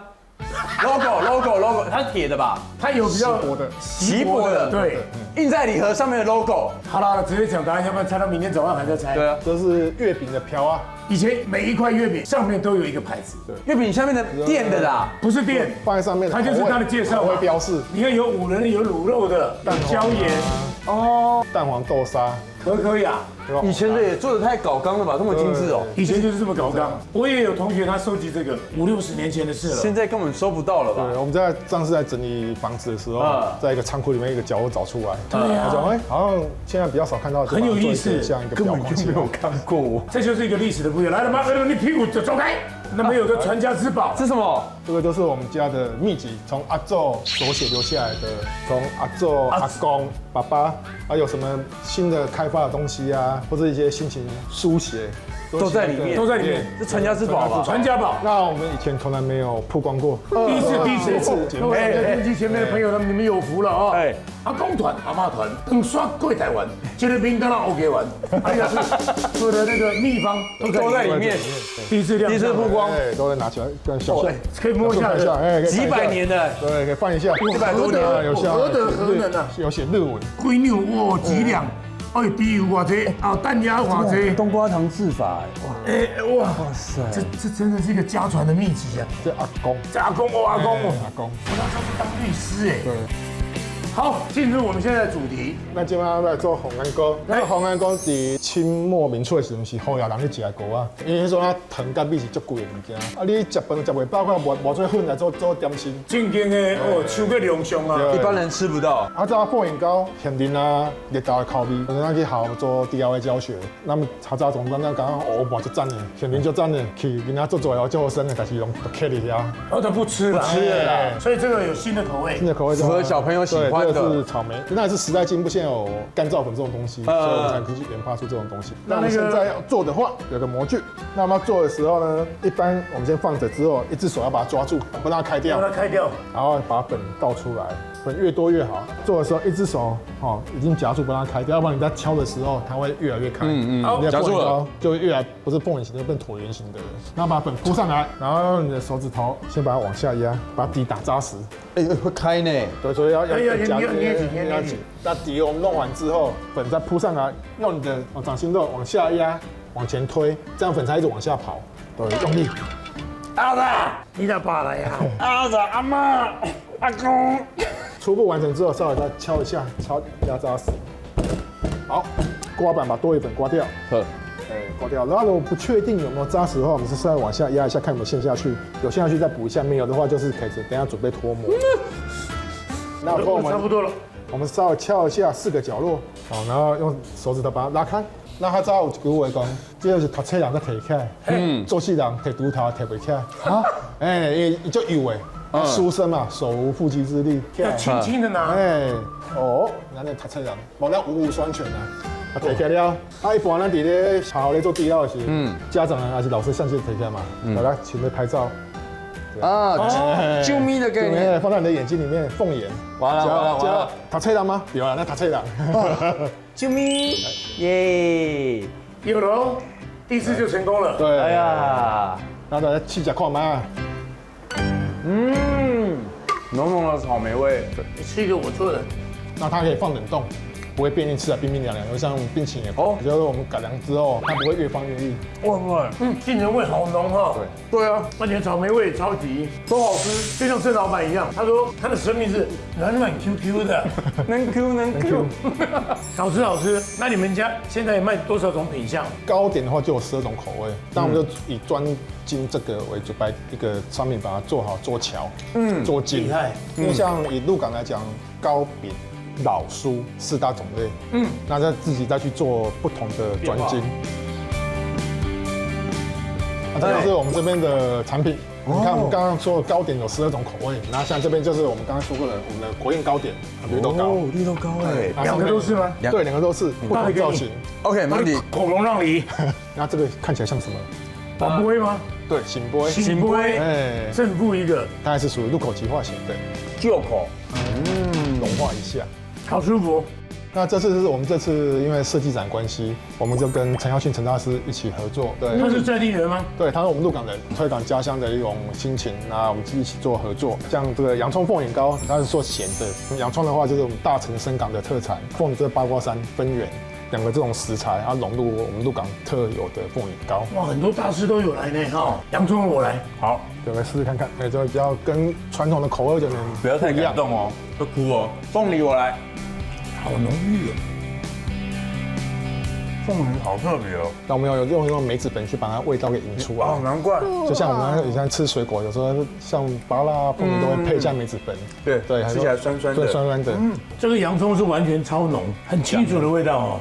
logo， 它是铁的吧？它有比较锡箔的，对，印在礼盒上面的 logo。好了，直接讲答案，要不然猜到明天早上还在猜。对啊，这是月饼的飘啊。以前每一块月饼上面都有一个牌子，月饼下面的店的啦，不是店，放在上面，它就是它的介绍，会标示。你看有五仁，有卤肉的，有椒盐，哦，蛋黄豆沙，可以啊。以前的也做的太搞纲了吧，这么精致哦。以前就是这么搞纲。我也有同学他收集这个50-60年前的事了，现在根本收不到了吧？对，我们上次在整理房子的时候，在一个仓库里面一个角落找出来。对啊，好像现在比较少看到，很有意思，像一个根本就没有看过。这就是一个历史的部分。来了吗？你屁股就走开。那么有个传家之宝，是什么？这个就是我们家的秘籍，从阿祖手写留下来的，从阿祖、阿公、爸爸，还有什么新的开发的东西啊，或者一些心情书写，都在里面，是传家之宝吧？传家宝。那我们以前从来没有曝光过，第一次。各位电视机前面的朋友，你们有福了哦。哎，阿公团、阿妈团，刷过台湾，今天名单上 OK 完，还有所有的那个秘方都在里面。第一次曝光，都在拿起来跟小帅可以摸一下，几百年的，对，可以放一下，100多年，有效，何德何能啊？有写日文，龟牛哇几两，哎，猪油偌济，蛋鸭偌济，冬瓜糖制法，哇，哇塞，这真的是一个家传的秘籍啊！这阿公，阿公，我那时候是当律师哎。对。好，进入我们现在的主题。那今晚来做红安糕。那红安糕在清末民初的时候是好野人去食的糕啊，因为迄种糖甲米是足贵的物件。啊，你食饭食袂饱，看磨做粉来做点心。正经的哦，手个良相啊，一般人吃不到。啊，这凤眼糕甜甜啊，热豆的口味，我们去学做 DIY 教学。那么查查总咱讲磨就赞的，甜甜就赞的，去人家做哦就好生的，但是拢都刻里遐。我都不吃了，所以这个有新的口味，新的口味符合小朋友喜欢。这个是草莓，那也是时代进步，现在有干燥粉这种东西，所以我们才可以去研发出这种东西。那我们现在要做的话，有个模具。那我们要做的时候呢，一般我们先放着之后，一只手要把它抓住，不让它开掉，然后把粉倒出来，粉越多越好。做的时候一只手已经夹住，不让它开掉，要不然你在敲的时候它会越来越开。夹住了，就会越来不是凤眼形的，变椭圆形的。然后把粉铺上来，然后用你的手指头先把它往下压，把底打扎实。会开呢。对，所以要捏紧。那底我们弄完之后，粉再铺上来，用你的掌心肉往下压，往前推，这样粉才一直往下跑。对，用力。阿子，你的爸来呀！阿子，阿妈，阿公。初步完成之后，稍微再敲一下，压扎实。好，刮板把多余粉刮掉。刮掉。然后如果不确定有没有扎实的话，我们是稍微往下压一下，看有没有陷下去。有陷下去再补一下，没有的话就是可以等一下准备脱模。那我们差不多了。我们稍微敲一下4个角落，好，然后用手指头把它拉开。那它有一句话讲，这就是读册人才提起来，做事人提拄头提不起来。啊，伊就有诶，书生嘛，手无缚鸡之力，要轻轻的拿。咱那读册人，无咱五双全啊。提起了，一般咱伫咧学校咧做资料的时，家长啊还是老师相机提起来嘛，大家前面拍照，啊，啾咪的概念，放在你的眼睛里面凤眼。完了，塔翠郎吗？有了，那塔翠郎。啾咪，耶，有了哦，第一次就成功了。对，哎呀，然后再去甲矿吗？浓浓的草莓味。你吃一个我做的，那它可以放冷冻，不会变硬，吃起来冰冰凉凉，就像冰淇淋。就是我们改良之后，它不会越放越硬。哇，杏仁味好浓哈。对啊，而且草莓味超级都好吃，就像郑老板一样，他说他的生命是软软 QQ 的，能 Q， 好吃。那你们家现在卖多少种品相？糕点的话就有12种口味，但我们就以专精这个为主，把一个商品把它做好、做巧、做精。厉害。因为像以鹿港来讲，糕饼、老酥4大种类，那再自己再去做不同的专精。这就是我们这边的产品。你看，我们刚刚说的糕点有12种口味，然后像这边就是我们刚刚说过的我们的国宴糕点，绿豆糕。绿豆糕哎，两个都是吗？对，2个都是不同造型。 OK， 没问题。孔融让梨，那这个看起来像什么？宝贝吗？对，醒杯。醒杯，哎，正负一个，它还是属于入口即化型的，旧口，融化一下，好舒服。那这次是我们这次因为设计展关系，我们就跟陈耀庆陈大师一起合作。对，他是在地人吗？对，他是我们鹿港人，推广家乡的一种心情。那我们一起做合作，像这个洋葱凤眼糕，它是做咸的。洋葱的话就是我们大城深港的特产，凤这八卦山分园2个这种食材，然后融入我们鹿港特有的凤眼糕。哇，很多大师都有来呢哈。洋葱我来，好，对，来试试看看，哎，就比较跟传统的口味有点不要太感动哦，会哭哦。凤梨我来，好浓郁哦。凤梨好特别哦。那我们要用那种梅子粉去把它味道给引出来。哦，难怪。就像我们以前吃水果，有时候像芭乐、凤梨都会配一下梅子粉。对对，吃起来酸酸的。对，酸酸的。这个洋葱是完全超浓，很清楚的味道哦。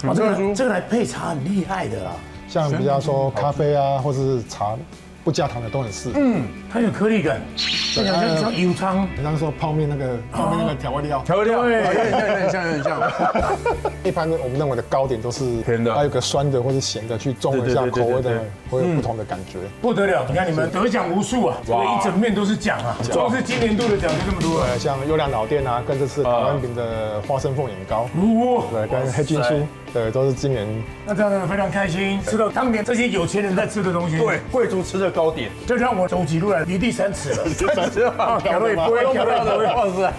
哇，这个来配茶很厉害的啦。像比较说咖啡啊，或者是茶。不加糖的都很适合。它有颗粒感，就像油汤。你刚刚说泡面那个调味料，对，有点像。一般我们认为的糕点都是甜的，还有个酸的或者咸的去中和一下口味的，会有不同的感觉。不得了，你看你们得奖无数啊，一整面都是奖啊，光是今年度的奖就这么多。对，像优良老店啊，跟这次台湾饼的花生凤眼糕，对，跟黑金酥。对，都是今年。那这样子非常开心，吃到当年这些有钱人在吃的东西。对，贵族吃的糕点，就让我走几路来余地3尺了。3尺啊，调味不会，哇塞！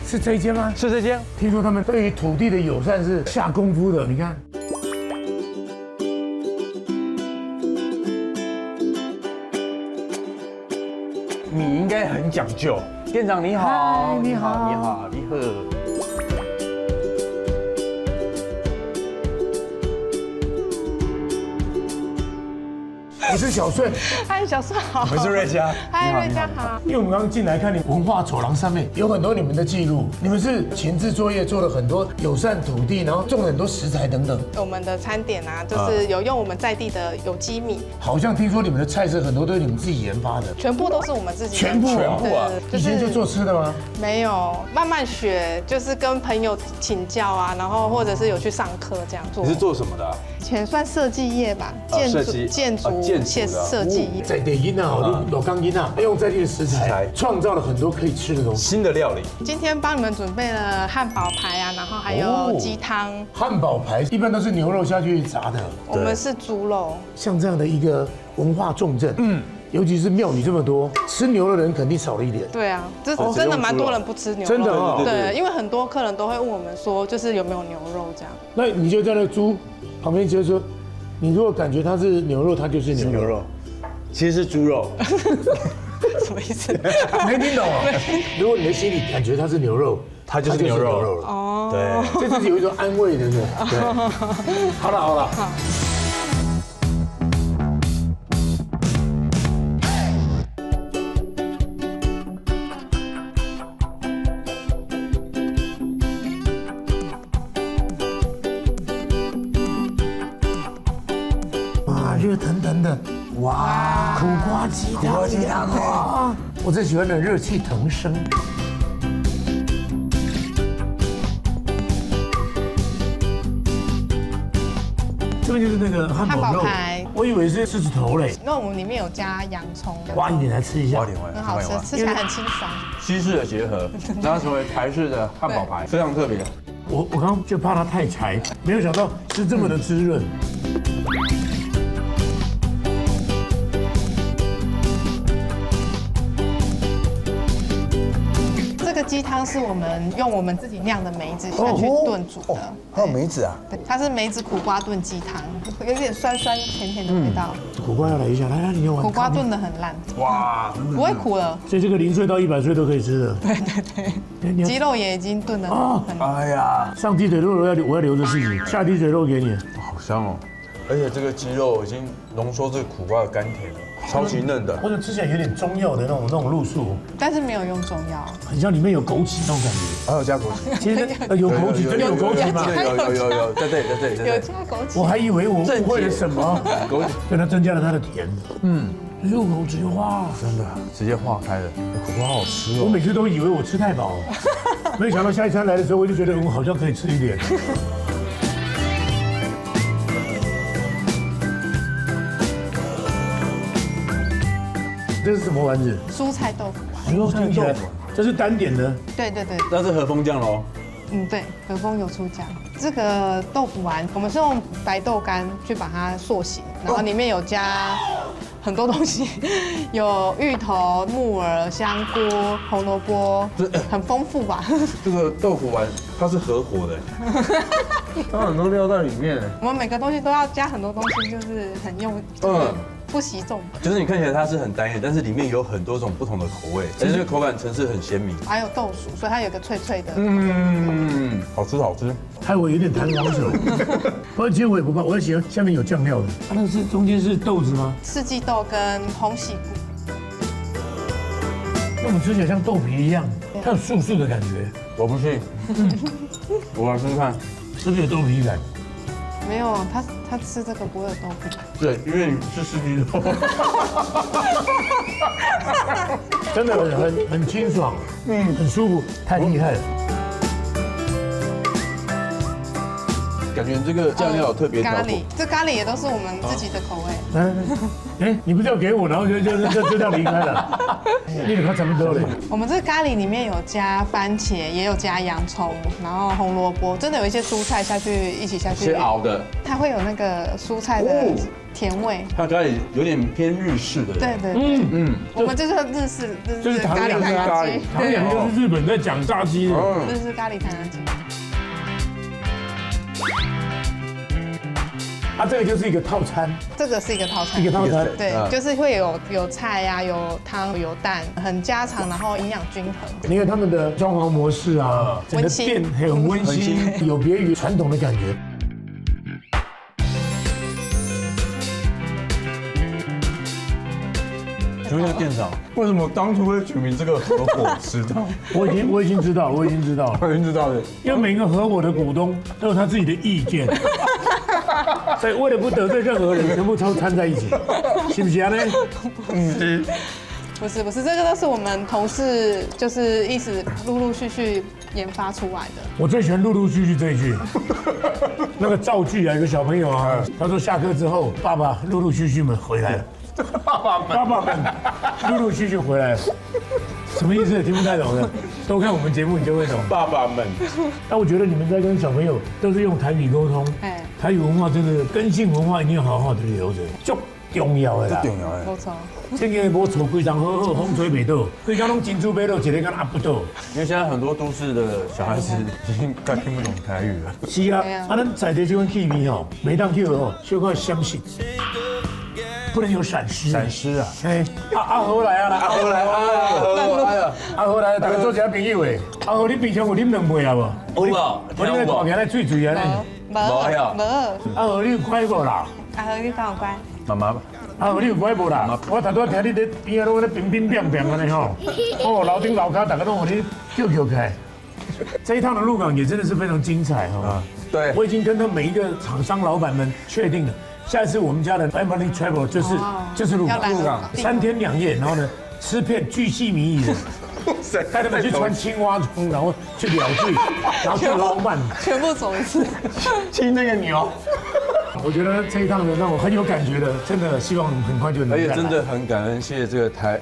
是这一间吗？是这间。听说他们对于土地的友善是下功夫的，你看。你应该很讲究，店长你好，你好，你好。我是小顺，嗨，小顺好。我是瑞佳，嗨，瑞佳好。因为我们刚刚进来看你文化走廊上面有很多你们的记录，你们是前置作业做了很多友善土地，然后种了很多食材等等。我们的餐点啊，就是有用我们在地的有机米。好像听说你们的菜色很多都是你们自己研发的，全部都是我们自己。全部啊！以前就做吃的吗？没有，慢慢学，就是跟朋友请教啊，然后或者是有去上课这样做。你是做什么的？以前算设计业吧，建筑设计业。在地音啊，老钢音啊，用在地的食材，创造了很多可以吃的东西，新的料理。今天帮你们准备了汉堡排啊，然后还有鸡汤。汉堡排一般都是牛肉下去炸的，我们是猪肉。像这样的一个文化重镇，尤其是庙宇这么多，吃牛的人肯定少了一点。对啊，这真的蛮多人不吃牛肉。真的哦。对，因为很多客人都会问我们说，就是有没有牛肉这样。那你就在那猪旁边就说，你如果感觉它是牛肉，它就是牛肉。其实是猪肉。什么意思？没听懂啊？如果你的心里感觉它是牛肉，它就是牛肉了。哦。对，这就是有一种安慰的。对。好了好了。热腾腾的，哇！苦瓜鸡汤，哇！我最喜欢的热气腾升。面就是那个汉堡肉汉堡排，我以为是狮子头嘞。那我们里面有加洋葱，挖一点来吃一下，很好吃，吃起来很清爽。西式的结合，然后成为台式的汉堡排，非常特别。我刚刚就怕它太柴，没有想到是这么的滋润。这个鸡汤是我们用我们自己酿的梅子下去炖煮的，还有梅子啊？对，它是梅子苦瓜炖鸡汤，有点酸酸甜甜的味道。苦瓜要来一下，来，你用完。苦瓜炖的很烂，哇，不会苦了。所以这个0岁到100岁都可以吃的。对，鸡肉也已经炖得很。哎呀，上鸡腿肉我要留着自己，下鸡腿肉给你。好香哦！而且这个鸡肉已经浓缩这个苦瓜的甘甜了，超级嫩的。或者吃起来有点中药的那种路数，但是没有用中药，很像里面有枸杞那种感觉。还有加枸杞？其实有枸杞，真的有枸杞吗？有，在这里。有加枸杞。我还以为我误会了什么，枸杞，对它增加了它的甜。入口即化，真的直接化开了。苦瓜好吃哦！我每次都以为我吃太饱，没想到下一餐来的时候，我就觉得我好像可以吃一点。这是什么丸子？蔬菜豆腐丸。蔬菜豆腐，这是单点的。对。那是和风酱喽。对，和风有出酱。这个豆腐丸，我们是用白豆干去把它塑形，然后里面有加很多东西，有芋头、木耳、香菇、红萝卜，很丰富吧？这个豆腐丸它是合伙的，它很多料在里面。我们每个东西都要加很多东西，就是很用，不惜重。就是你看起来它是很单一，但是里面有很多种不同的口味，而且这个口感层次很鲜明。还有豆薯，所以它有个脆脆的。好吃。害我有点弹簧手。不过其实我也不怕，我喜欢下面有酱料的。它那是中间是豆子吗？四季豆跟红喜菇。那我们吃起来像豆皮一样，它有素素的感觉。我不信，我来试试看，是不是有豆皮感？没有，他吃这个不会有豆皮。对，因为你是四季豆。真的很清爽，很舒服，太厉害了。感觉这个酱料特别咖喱，这咖喱也都是我们自己的口味。你不是要给我，然后就这样离开了？你怎么怎么多嘞？我们这个咖喱里面有加番茄，也有加洋葱，然后红萝卜，真的有一些蔬菜一起下去。是熬的。它会有那个蔬菜的甜味。它咖喱有点偏日式的。对。我们这是日式糖咖喱。糖养就是日本在讲炸鸡的。日式咖喱糖鸡。这个就是一个套餐。这个是一个套餐。一个套餐。对，就是会有菜呀，有汤，有蛋，很家常，然后营养均衡。你看他们的装潢模式啊，整个店很温馨，有别于传统的感觉。请问一下店长，为什么当初会取名这个合伙食堂？我已经知道了。因为每个合伙的股东都有他自己的意见，所以为了不得罪任何人，全部都掺在一起，是不是啊？不是，这个都是我们同事就是一直陆陆续续研发出来的。我最喜欢陆陆续续这一句，那个造句啊，有个小朋友啊，他说下课之后，爸爸陆陆续续们回来了。爸爸们陆陆续续回来了，什么意思？听不太懂的，多看我们节目你就会懂。爸爸们，但我觉得你们在跟小朋友都是用台语沟通，台语文化真的根性文化一定要好好的留着，就重要的啦。重要的，没错。这个无错，规张好，风吹袂倒，规张拢珍珠买到，一个敢压不到。因为现在很多都市的小孩子已经快听不懂台语了。是啊，咱在地这款气味吼，每当去哦，小可相信。不能有闪失啊！阿豪来啊！阿豪来，大家做一下朋友诶。阿豪，你平常有啉两杯啊无？有啊，我啉大件来醉醉啊！无。阿豪，你有乖无啦？阿豪，你敢有乖？妈妈吧。阿豪，你有乖无啦？我头拄听你伫边仔拢咧乒乒乓乓安尼吼，楼顶楼骹大家拢互你叫开。这一趟的鹿港也真的是非常精彩哈。对，我已经跟他每一个厂商老板们确定了。下一次我们家的 family travel 就是鹿港，3天2夜，然后呢吃遍巨细靡遗的，带他们去穿青蛙装，然后去鸟聚，然后去捞鳗，全部走一次，亲那个牛。我觉得这一趟的让我很有感觉的，真的希望很快就能。而且真的很感恩，谢谢这个台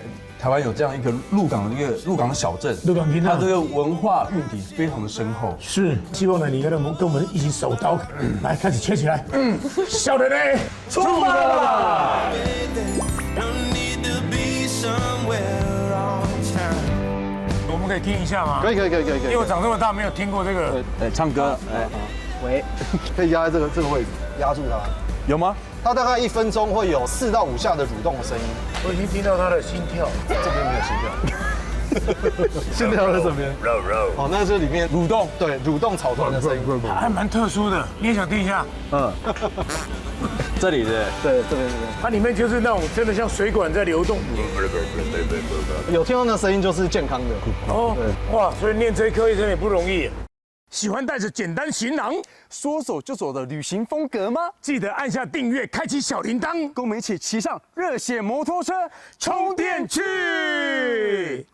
湾有这样一个鹿港小镇，它这个文化蕴底非常的深厚。是，希望呢你跟我们一起手刀，来开始切起来。小人呢，出发了。我们可以听一下吗？可以。因为我长这么大没有听过这个。唱歌，喂，可以压在这个位置，压住它。有吗？它大概1分钟会有4到5下的蠕动的声音。我已经听到他的心跳，这边没有心跳。心跳在这边。哦，那是里面蠕动，对，蠕动草团的声音，还蛮特殊的。你也想听一下？这里的，对，这边。它里面就是那种真的像水管在流动。有听到那声音就是健康的。哦，哇，所以念这一科真的也不容易。喜欢带着简单行囊、说走就走的旅行风格吗？记得按下订阅，开启小铃铛，跟我们一起骑上热血摩托车充电去。